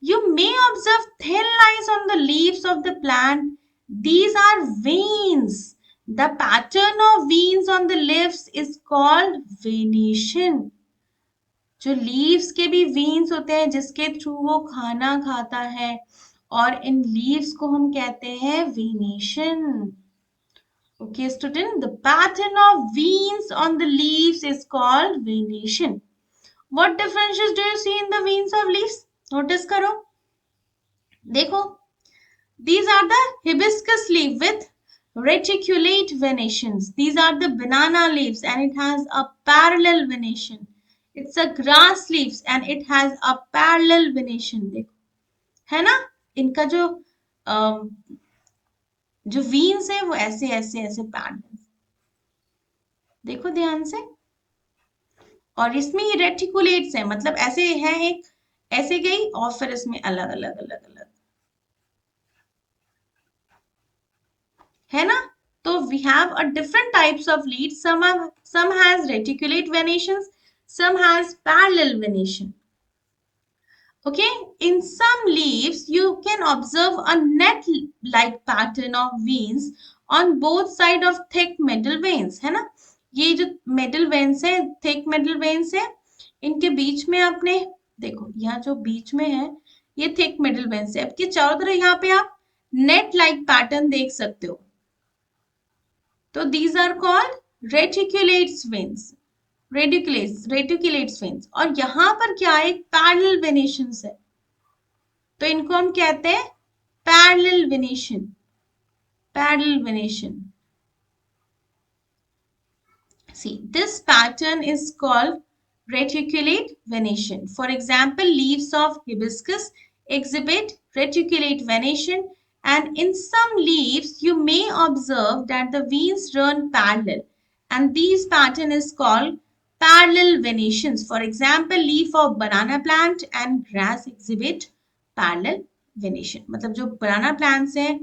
You may observe thin lines on the leaves of the plant. These are veins. The pattern of veins on the leaves is called venation. जो leaves के भी veins होते हैं जिसके through वो खाना खाता है, और इन leaves को हम कहते हैं venation. Okay, student, the pattern of veins on the leaves is called venation. What differences do you see in the veins of leaves? Notice करो, देखो, these are the hibiscus leaf with reticulate venations. These are the banana leaves and it has a parallel venation. It's a grass leaves and it has a parallel venation. देखो, है ना, इनका जो veins है वो ऐसे ऐसे ऐसे पैरल। देखो ध्यान से। और इसमें ये रेटिकुलेट्स है, मतलब ऐसे है, एक ऐसे गई और फिर इसमें अलग अलग अलग अलग, है ना। तो we have a different types of leads, some has reticulate venations, some has parallel venation. Okay, in some leaves you can observe a net like pattern of veins on both side of thick middle veins, है ना। ये जो middle veins है, thick middle veins है, इनके बीच में आपने देखो, यहाँ जो बीच में है ये thick middle veins है, आपके चारों तरफ यहाँ पे आप net like pattern देख सकते हो। तो these are called reticulates veins, reticulates veins. और यहाँ पर क्या है, पैरेलल वेनेशंस है, तो इनको हम कहते हैं parallel venation, parallel venation. See, this pattern is called reticulate venation. For example, leaves of hibiscus exhibit reticulate venation, and in some leaves you may observe that the veins run parallel, and these pattern is called parallel venations. For example, leaf of banana plant and grass exhibit parallel venation. मतलब जो banana plants हैं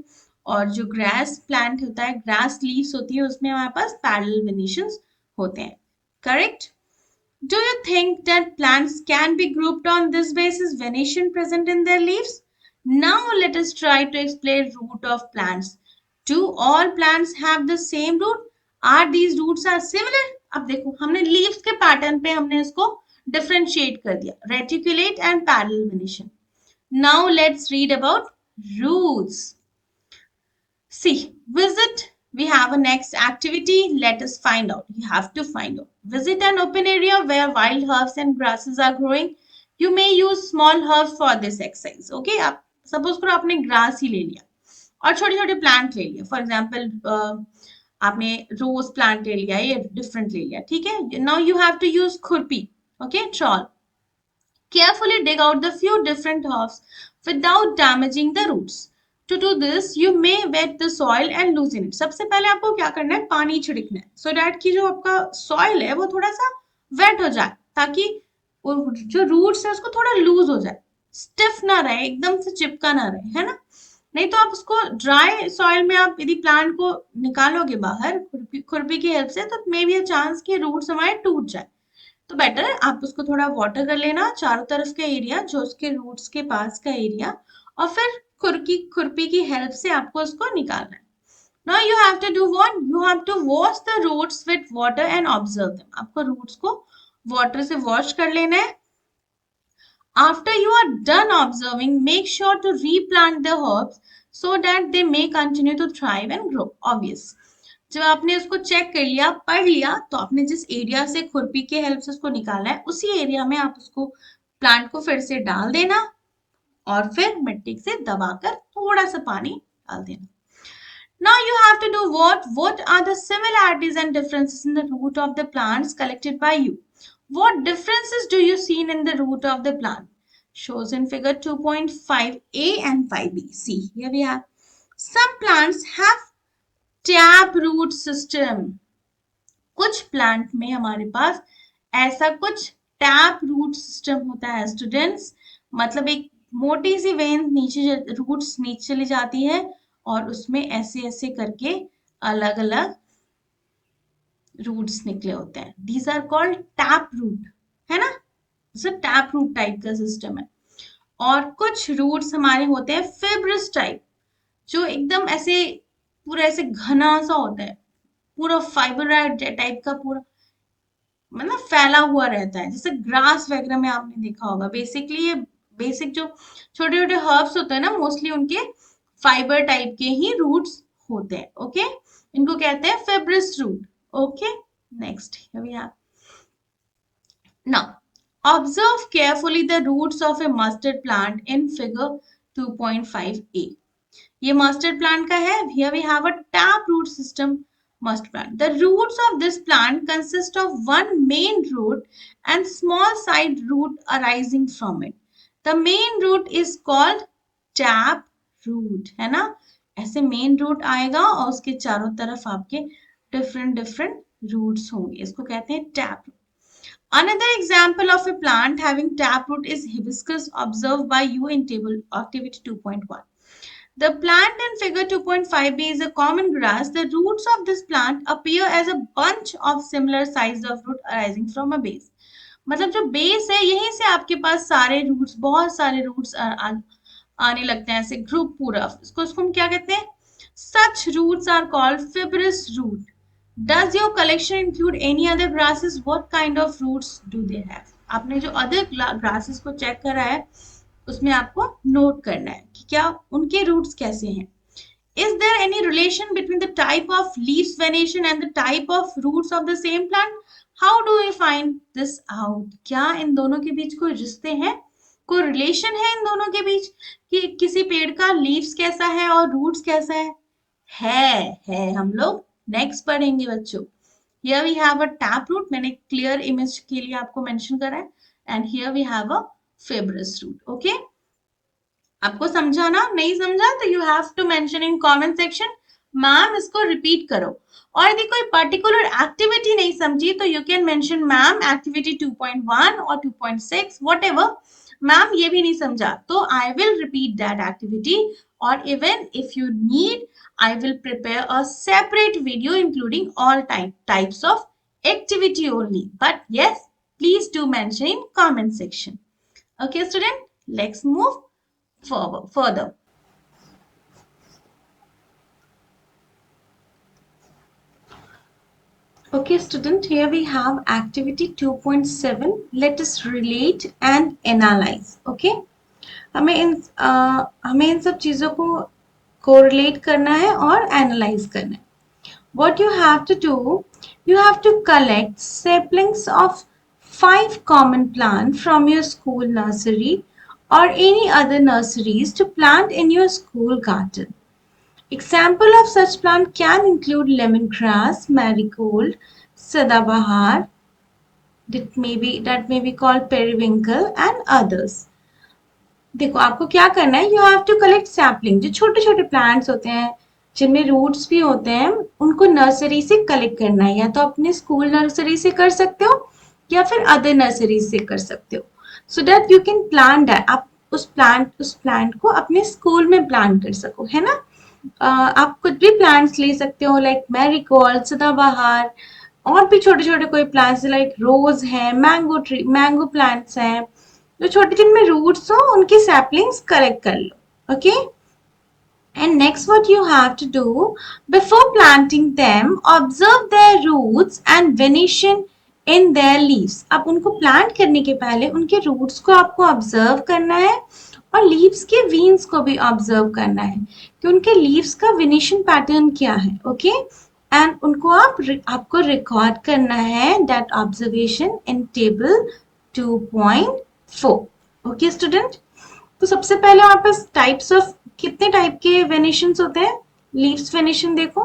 और जो grass plant होता है, grass leaves होती है, उसमें हमारे पास पैरेलल वेनेशंस होते हैं। Correct. Do you think that plants can be grouped on this basis, venation present in their leaves? Now let us try to explain root of plants. Do all plants have the same root? Are these roots are similar? अब देखो, हमने leaves के pattern पे हमने इसको differentiate कर दिया, reticulate and parallel venation. Now let's read about roots. See, visit. We have a next activity. Let us find out. You have to find out. Visit an open area where wild herbs and grasses are growing. You may use small herbs for this exercise. Okay, आप suppose करो आपने grass ही ले लिया और छोटे छोटे plant ले लिया, फॉर एग्जाम्पल आपने रोज प्लांट ले लिया, ये डिफरेंट ले लिया, ठीक है। Now you have to use खुरपी, okay, trowel. Carefully dig out the few different herbs without damaging the roots. To do this, you may wet the soil and loosen it. सबसे पहले आपको क्या करना है, पानी छिड़कना है, so that कि जो आपका soil है वो थोड़ा सा wet हो जाए, ताकि जो roots है उसको थोड़ा लूज हो जाए, stiff ना रहे, एकदम से चिपका ना रहे, है ना। नहीं तो आप उसको ड्राई सॉइल में आप यदि प्लांट को निकालोगे बाहर खुरपी की हेल्प से, तो मे बी अ चांस कि रूट्स हमारे टूट जाए। तो बेटर है आप उसको थोड़ा वाटर कर लेना, चारों तरफ का एरिया जो उसके रूट्स के पास का एरिया, और फिर खुरपी की हेल्प से आपको उसको निकालना है। Now you have to do what, you have to wash the roots with water and observe them. आपको रूट्स को वाटर से वॉश कर लेना है। After you are done observing, make sure to replant the herbs so that they may continue to thrive and grow. Obvious. जब आपने उसको check कर लिया, पढ़ लिया, तो आपने जिस एरिया से खुरपी के हेल्प से उसको निकाला है, उसी एरिया में आप उसको प्लांट को फिर से डाल देना और फिर मिट्टी से दबाकर थोड़ा सा पानी डाल देना। Now you have to do what? What are the similarities and differences in the root of the plants collected by you? What differences do you see in the root of the plant? Shows in figure 2.5a and 5b. See, here we have. Some plants have tap root system. कुछ plant में हमारे पास ऐसा कुछ tap root system होता है students, मतलब एक मोटी सी वेन नीचे, रूट्स नीचे चली जाती है और उसमें ऐसे ऐसे करके अलग अलग रूट्स निकले होते हैं। These are called tap root, है ना। टैप रूट टाइप का सिस्टम है। और कुछ रूट्स हमारे होते हैं फिब्रस टाइप, जो एकदम ऐसे पूरा ऐसे घना सा होता है, पूरा फाइबर टाइप का, पूरा मतलब फैला हुआ रहता है, जैसे ग्रास वगैरह में आपने देखा होगा। बेसिकली ये बेसिक जो छोटे छोटे हर्ब्स होते हैं ना, मोस्टली उनके फाइबर टाइप के ही रूट्स होते हैं। ओके, इनको कहते हैं fibrous root. Okay, next here we have, now observe carefully the roots of a mustard plant in figure 2.5a. ये mustard plant का है। Here we have a tap root system mustard plant. The roots of this plant consist of one main root and small side root arising from it. The main root is called tap root, है ना। ऐसे main root आएगा और उसके चारों तरफ आपके different different roots होंगे, इसको कहते हैं tap root. Another example of a plant having taproot is hibiscus observed by you in table activity 2.1. The plant in figure 2.5b is a common grass. The roots of this plant appear as a bunch of similar size of root arising from a base. मतलब जो base है यहीं से आपके पास सारे roots, बहुत सारे roots आने लगते हैं, ऐसे ग्रुप पूरा। इसको हम क्या कहते हैं? Such roots are called fibrous root. Does your collection include any other grasses? What kind of roots do they have? आपने जो other grasses को चेक करा है उसमें आपको नोट करना है कि क्या उनके रूट्स कैसे हैं। Is there any relation between the type of leaves venation and the type of roots of the same plant? How do we find this out? क्या इन दोनों के बीच कोई रिश्ते हैं, कोई रिलेशन है इन दोनों के बीच कि किसी पेड़ का लीव्स कैसा है और रूट्स कैसा है हम लोग नेक्स्ट पढ़ेंगे बच्चों। Here we have a taproot, मैंने क्लियर इमेज के लिए आपको मेंशन करा है, and here we have a fibrous root. Okay? आपको समझा ना? नहीं समझा तो you have to mention in comment section, ma'am इसको रिपीट करो। और यदि कोई पर्टिकुलर एक्टिविटी नहीं समझी तो you can mention ma'am activity 2.1 और 2.6 व्हाटएवर। मैम ये भी नहीं समझा तो I will repeat that activity, और even if you need I will prepare a separate video including all types of activity only. But yes, please do mention in comment section. Okay, student, let's move further. Okay, student, here we have activity 2.7. Let us relate and analyze. Okay, हमें इन सब चीजों को correlate करना है और analyse करना है। What you have to do, you have to collect saplings of 5 common plants from your school nursery or any other nurseries to plant in your school garden. Example of such plant can include lemongrass, marigold, sadabahar, that may be called periwinkle and others. देखो आपको क्या करना है, you have to collect sapling, जो छोटे छोटे plants होते हैं जिनमें रूट्स भी होते हैं उनको नर्सरी से कलेक्ट करना है, या तो अपने स्कूल नर्सरी से कर सकते हो या फिर अदर नर्सरी से कर सकते हो, so that you can plant that, आप उस प्लांट को अपने स्कूल में प्लांट कर सको, है ना। आप कुछ भी प्लांट्स ले सकते हो लाइक मैरीगोल्ड, सदाबहार, और भी छोटे छोटे कोई प्लांट्स लाइक रोज है, मैंगो प्लांट्स हैं, जो छोटे जिनमें रूट्स हो उनकी सैपलिंग्स कलेक्ट कर लो। Okay, and next what you have to do before planting them, observe their roots and venation in their leaves. अब उनको प्लांट करने के पहले उनके रूट्स को आपको ऑब्जर्व करना है और लीव्स के वीन्स को भी ऑब्जर्व करना है कि उनके लीव्स का वेनेशन पैटर्न क्या है। ओके, एंड उनको आपको रिकॉर्ड करना है that observation in table 2.4। Okay student, तो सबसे पहले हमारे पास टाइप्स ऑफ, कितने टाइप के वेनेशंस होते हैं, लीव्स वेनेशन देखो।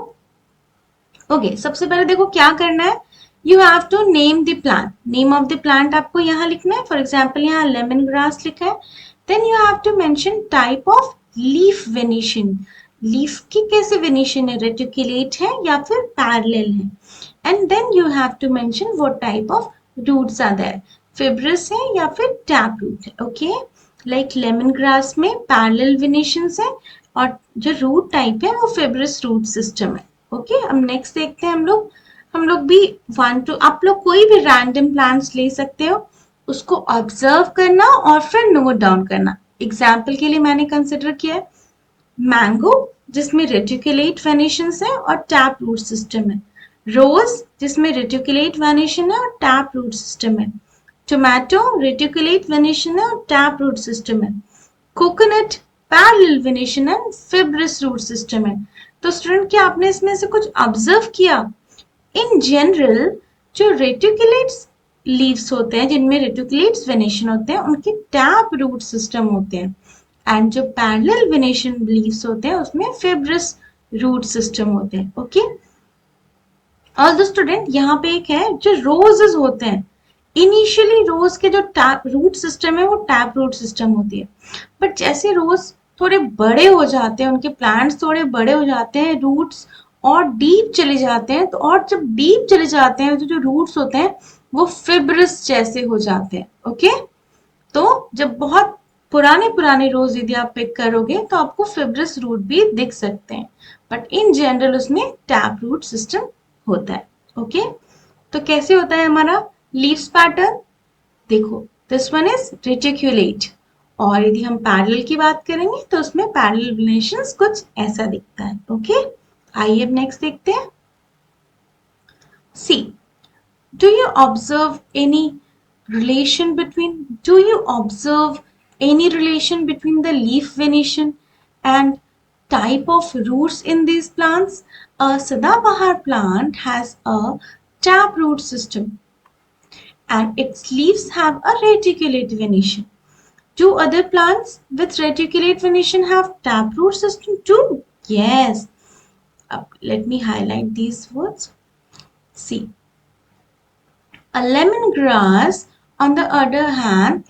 ओके, सबसे पहले देखो क्या करना है, you have to name the plant, name of the plant आपको यहाँ लिखना है। फॉर एग्जाम्पल यहाँ लेमन ग्रास लिखा है, then you have to mention type of leaf venation, leaf की कैसे वेनेशन है, रेटिकुलेट है या फिर पैरेलल है, and then you have to mention what type of roots are there, fibrous है या फिर टैप रूट है। ओके, लाइक लेमन ग्रास में पैरेलल वेनेशंस है और जो रूट टाइप है वो फिब्रस रूट सिस्टम है। ओके, अब नेक्स्ट देखते हैं हम लोग भी 1 2, आप लोग कोई भी रैंडम प्लांट्स ले सकते हो, उसको ऑब्जर्व करना और फिर नोट डाउन करना। एग्जाम्पल के लिए मैंने कंसिडर किया है मैंगो जिसमें रेटिकुलेट वेनेशंस है और टैप रूट सिस्टम है, रोज जिसमें रेटिकुलेट वेनेशन है और टैप रूट सिस्टम है, टोमेटो रेटिकुलेट वेनेशन है और टैप रूट सिस्टम है, कोकोनट पैरेलल वेनेशन है, फिब्रस रूट सिस्टम है। तो स्टूडेंट क्या आपने इसमें से कुछ ऑब्जर्व किया? इन जनरल जो रेटिकुलेट्स लीव्स होते हैं जिनमें रेटिकुलेट्स वेनेशन होते हैं उनके टैप रूट सिस्टम होते हैं, एंड जो पैरेलल वेनेशन लीव्स होते हैं उसमें फिब्रस रूट सिस्टम होते हैं। ओके, और स्टूडेंट यहाँ पे एक है जो रोजेस होते हैं, इनिशियली रोज के जो टैप रूट सिस्टम है वो टैप रूट सिस्टम होती है, बट जैसे रोज थोड़े बड़े हो जाते हैं, उनके प्लांट्स थोड़े बड़े हो जाते हैं, रूट्स और डीप चले जाते हैं, तो और जब डीप चले जाते हैं तो जो रूट्स होते हैं वो फिब्रस जैसे हो जाते हैं। ओके, तो जब बहुत पुराने पुराने रोज यदि आप पिक करोगे तो आपको फिब्रस रूट भी दिख सकते हैं, बट इन जनरल उसमें टैप रूट सिस्टम होता है। ओके, तो कैसे होता है हमारा लीव्स पैटर्न? देखो, दिस वन इज रेटिकुलेट, और यदि हम पैरेलल की बात करेंगे तो उसमें पैरेलल वेनेशंस कुछ ऐसा दिखता है। ओके, आइए अब नेक्स्ट देखते हैं। सी, do you observe any the leaf venation and type of roots in these plants? A sadabahar plant has a taproot system and its leaves have a reticulate venation. Do other plants with reticulate venation have taproot system too? Yes. Let me highlight these words. See, a lemongrass, on the other hand,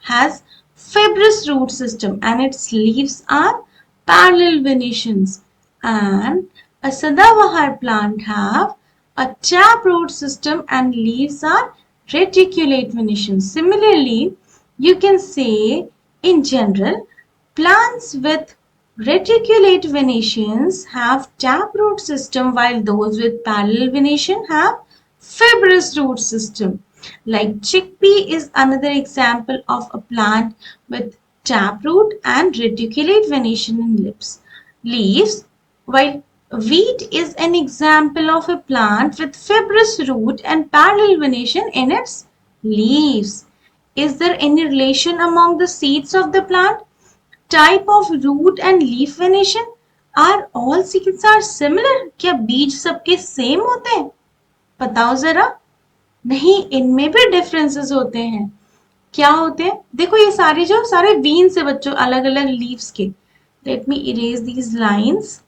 has fibrous root system and its leaves are parallel venations. And a sadavahar plant have a tap root system and leaves are reticulate venations. Similarly, you can say in general, plants with reticulate venations have taproot system while those with parallel venation have fibrous root system. Like chickpea is another example of a plant with taproot and reticulate venation in leaves, while wheat is an example of a plant with fibrous root and parallel venation in its leaves. Is there any relation among the seeds of the plant? Type of root and leaf venation? Are all seeds are similar? क्या बीज सबके same होते हैं? बताओ जरा। नहीं, इनमें भी डिफरेंसेस होते हैं। क्या होते हैं? देखो, ये सारे वीन से बच्चों, अलग अलग लीव्स के। Let me erase these lines.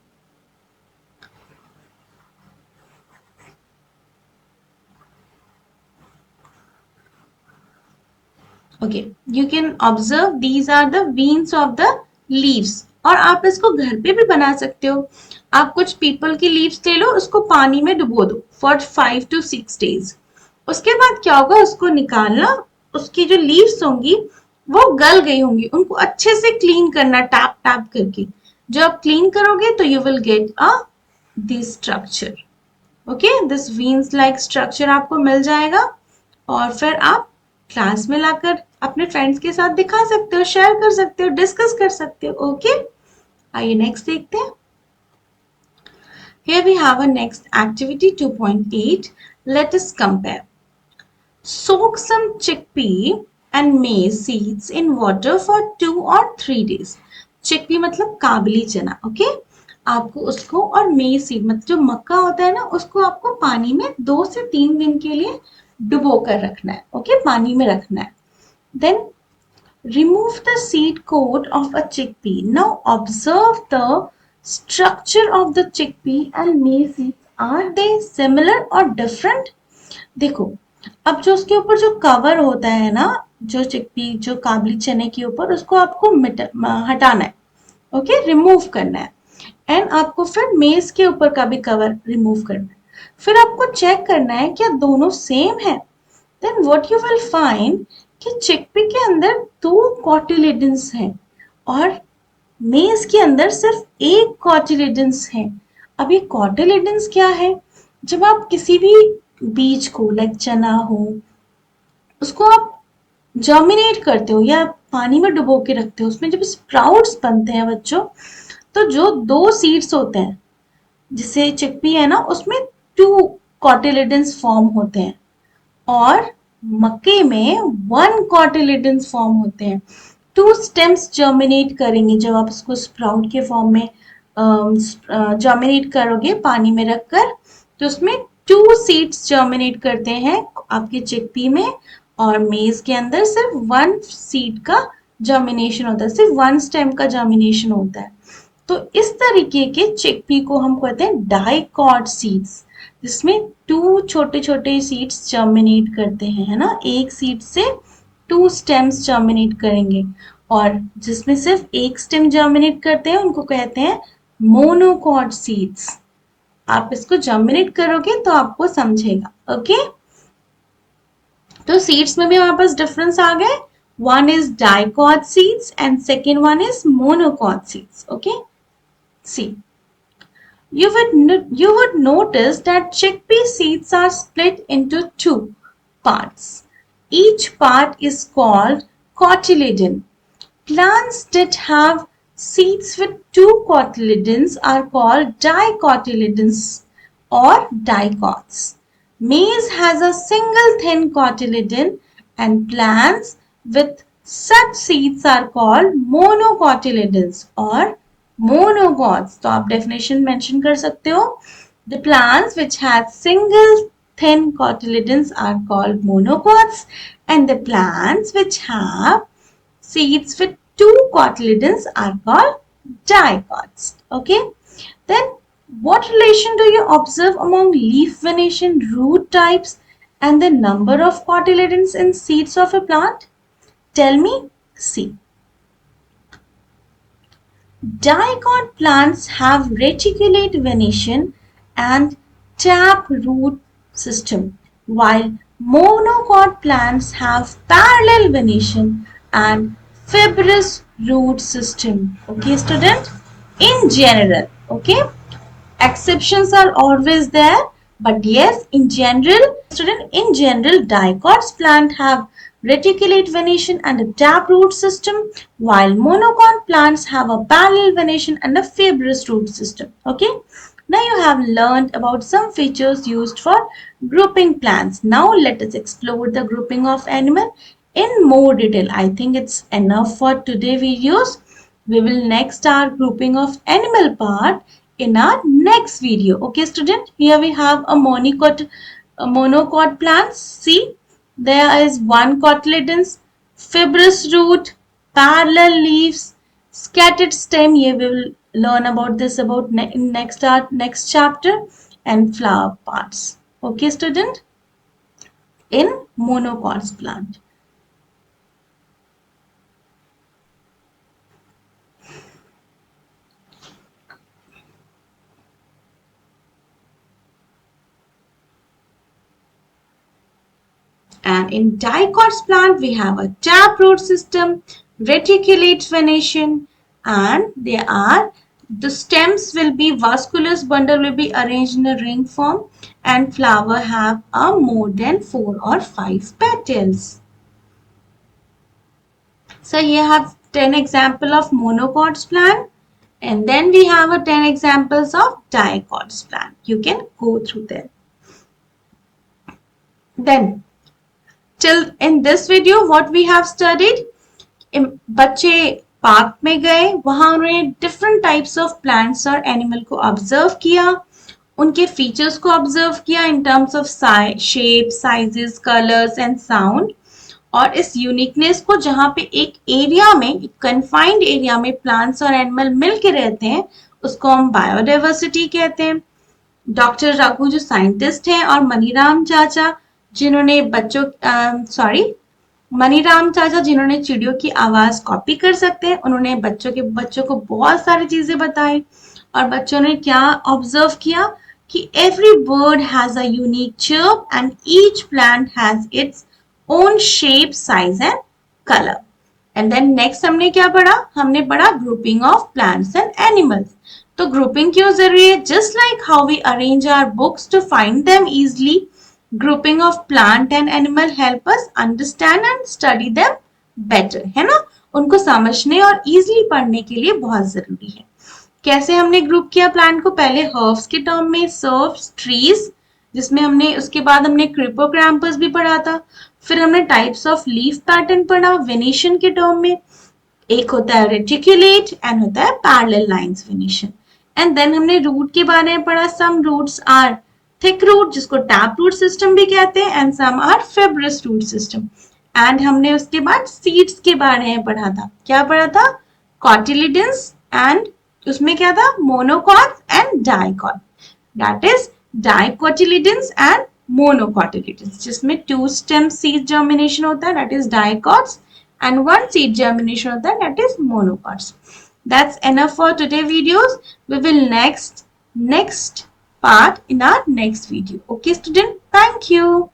Okay, you can observe these are the veins of the leaves, और आप इसको घर पे भी बना सकते हो। आप कुछ पीपल की लीव्स ले लो, उसको पानी में डुबो दो फॉर 5 to 6 days। उसके बाद क्या होगा, उसको निकालना, उसकी जो लीव्स होंगी वो गल गई होंगी, उनको अच्छे से क्लीन करना टैप टैप करके। जब आप क्लीन करोगे तो you will get a this structure. Okay, this veins like structure आपको मिल जाएगा, और फिर आप क्लास में लाकर अपने फ्रेंड्स के साथ दिखा सकते हो, शेयर कर सकते हो, डिस्कस कर सकते हो। ओके, आइए नेक्स्ट देखते हैं। Here we have a next activity 2.8. Let us compare. Soak some chickpea and maize seeds in water for 2 or 3 days. Chickpea मतलब काबली चना। ओके, आपको उसको, और मेज सीड मतलब जो मक्का होता है ना, उसको आपको पानी में 2 से 3 दिन के लिए डुबो कर रखना है। ओके, पानी में रखना है। Then remove the seed coat of a chickpea. Now observe the structure of the chickpea and maize seeds. Are they similar or different? देखो, अब जो उसके ऊपर जो कवर होता है ना, जो चिकपी, जो काबली चने के ऊपर, उसको आपको हटाना है। ओके, रिमूव करना है। एंड आपको फिर मेज के ऊपर का भी कवर रिमूव करना है। फिर आपको चेक करना है क्या दोनों सेम है। Then what you will find कि चिकपी के अंदर 2 कॉटिलेडन्स हैं और मेज के अंदर सिर्फ एक कॉटिलेडन्स है। अब ये कॉटिलेडन्स क्या है? जब आप किसी भी बीज को, लाइक चना हो, उसको आप जर्मिनेट करते हो या पानी में डुबो के रखते हो, उसमें जब स्प्राउट्स बनते हैं बच्चों, तो जो 2 सीड्स होते हैं, जिसे चिकपी है ना, उसमें 2 कॉटिलेडन्स फॉर्म होते हैं, और मक्के में 1 कॉटिलेडन्स फॉर्म होते हैं। 2 स्टेम्स जर्मिनेट करेंगे जब आप उसको स्प्राउट के फॉर्म में जर्मिनेट करोगे पानी में रखकर, तो उसमें 2 सीड्स जर्मिनेट करते हैं आपके चिकपी में, और मेज के अंदर सिर्फ 1 सीड का जर्मिनेशन होता है, सिर्फ 1 स्टेम का जर्मिनेशन होता है। तो इस तरीके के चिकपी को हम कहते हैं डाइकॉट सीड्स, जिसमें 2 छोटे छोटे सीड्स जर्मिनेट करते हैं, है ना, एक सीड से 2 स्टेम्स जर्मिनेट करेंगे, और जिसमें सिर्फ एक स्टेम जर्मिनेट करते हैं उनको कहते हैं मोनोकॉट सीड्स। आप इसको जर्मिनेट करोगे तो आपको समझेगा. ओके, तो सीड्स में भी हमारे पास डिफरेंस आ गए. One is dicot seeds and second one is monocot seeds. Okay, see, you would notice that chickpea seeds are split into two parts. Each part is called cotyledon. Plants that have seeds with two cotyledons are called dicotyledons or dicots. Maize has a single thin cotyledon and plants with such seeds are called monocotyledons or monocots. तो आप definition mention कर सकते हो. The plants which have single thin cotyledons are called monocots and the plants which have seeds with two cotyledons are called dicots. Okay. Then what relation do you observe among leaf venation root types and the number of cotyledons in seeds of a plant? Tell me. See. Dicot plants have reticulate venation and tap root system, while monocot plants have parallel venation and fibrous root system. Okay, student? In general, okay? Exceptions are always there, but yes, in general, student, in general, dicots plant have reticulate venation and a taproot system, while monocot plants have a parallel venation and a fibrous root system. Okay. Now you have learned about some features used for grouping plants. Now let us explore the grouping of animal in more detail. I think it's enough for today videos. We will next start grouping of animal part in our next video. Okay, student, here we have a monocot plants. See, there is one cotyledons, fibrous root, parallel leaves, scattered stem. Here we will learn about this about in next chapter, and flower parts. Okay, student, in monocots plant. And in dicots plant, we have a taproot system, reticulate venation, and the stems will be vasculus bundle will be arranged in a ring form, and flower have a more than 4 or 5 petals. So here have 10 example of monocots plant, and then we have a 10 examples of dicots plant. You can go through them. Then till in this video what we have studied, बच्चे park में गए, वहां उन्होंने different types of plants और animal को observe किया, उनके features को ऑब्जर्व किया in terms of shape, sizes, colours and sound. और इस यूनिकनेस को जहां पे एक एरिया में, एक कन्फाइंड एरिया में प्लांट्स और एनिमल मिल के रहते हैं, उसको हम बायोडाइवर्सिटी कहते हैं. डॉक्टर रघु जो साइंटिस्ट हैं और मनीराम चाचा जिन्होंने मनीराम चाचा जिन्होंने चिड़ियों की आवाज कॉपी कर सकते हैं, उन्होंने बच्चों को बहुत सारी चीजें बताई. और बच्चों ने क्या ऑब्जर्व किया कि every bird has a unique chirp and each plant has its own shape, size and colour. And then next हमने क्या पढ़ा? हमने पढ़ा grouping of plants and animals. तो ग्रुपिंग क्यों जरूरी है? Just like how we arrange our books to find them easily, grouping of plant and animal help us understand and study them better, है ना? उनको समझने और easily पढ़ने के लिए बहुत जरूरी है. कैसे हमने ग्रुप किया प्लांट को? पहले हर्ब्स के टर्म में सर्व्स, ट्रीज, जिसमें हमने उसके बाद हमने क्रिपोक्रैम्पस भी पढ़ा था. फिर हमने टाइप्स ऑफ लीफ पैटर्न पढ़ा वेनेशन के टर्म में. एक होता है रेटिकुलेट एंड होता है parallel lines venation. And then हमने रूट के बारे में पढ़ा. Some roots are thick root जिसको टैप रूट सिस्टम भी कहते हैं, and some are fibrous root system. And हमने उसके बाद सीड्स के बारे में पढ़ा था. क्या पढ़ा था? कॉटिलिडन्स, एंड उसमें क्या था? Monocots and dicot. That is dicotyledons and monocotyledons, जिसमें 2 स्टेम सीड जर्मिनेशन होता है, that is dicots, and 1 seed germination होता है, that is monocots. That's enough for today videos. We will next part in our next video. Okay, student? Thank you.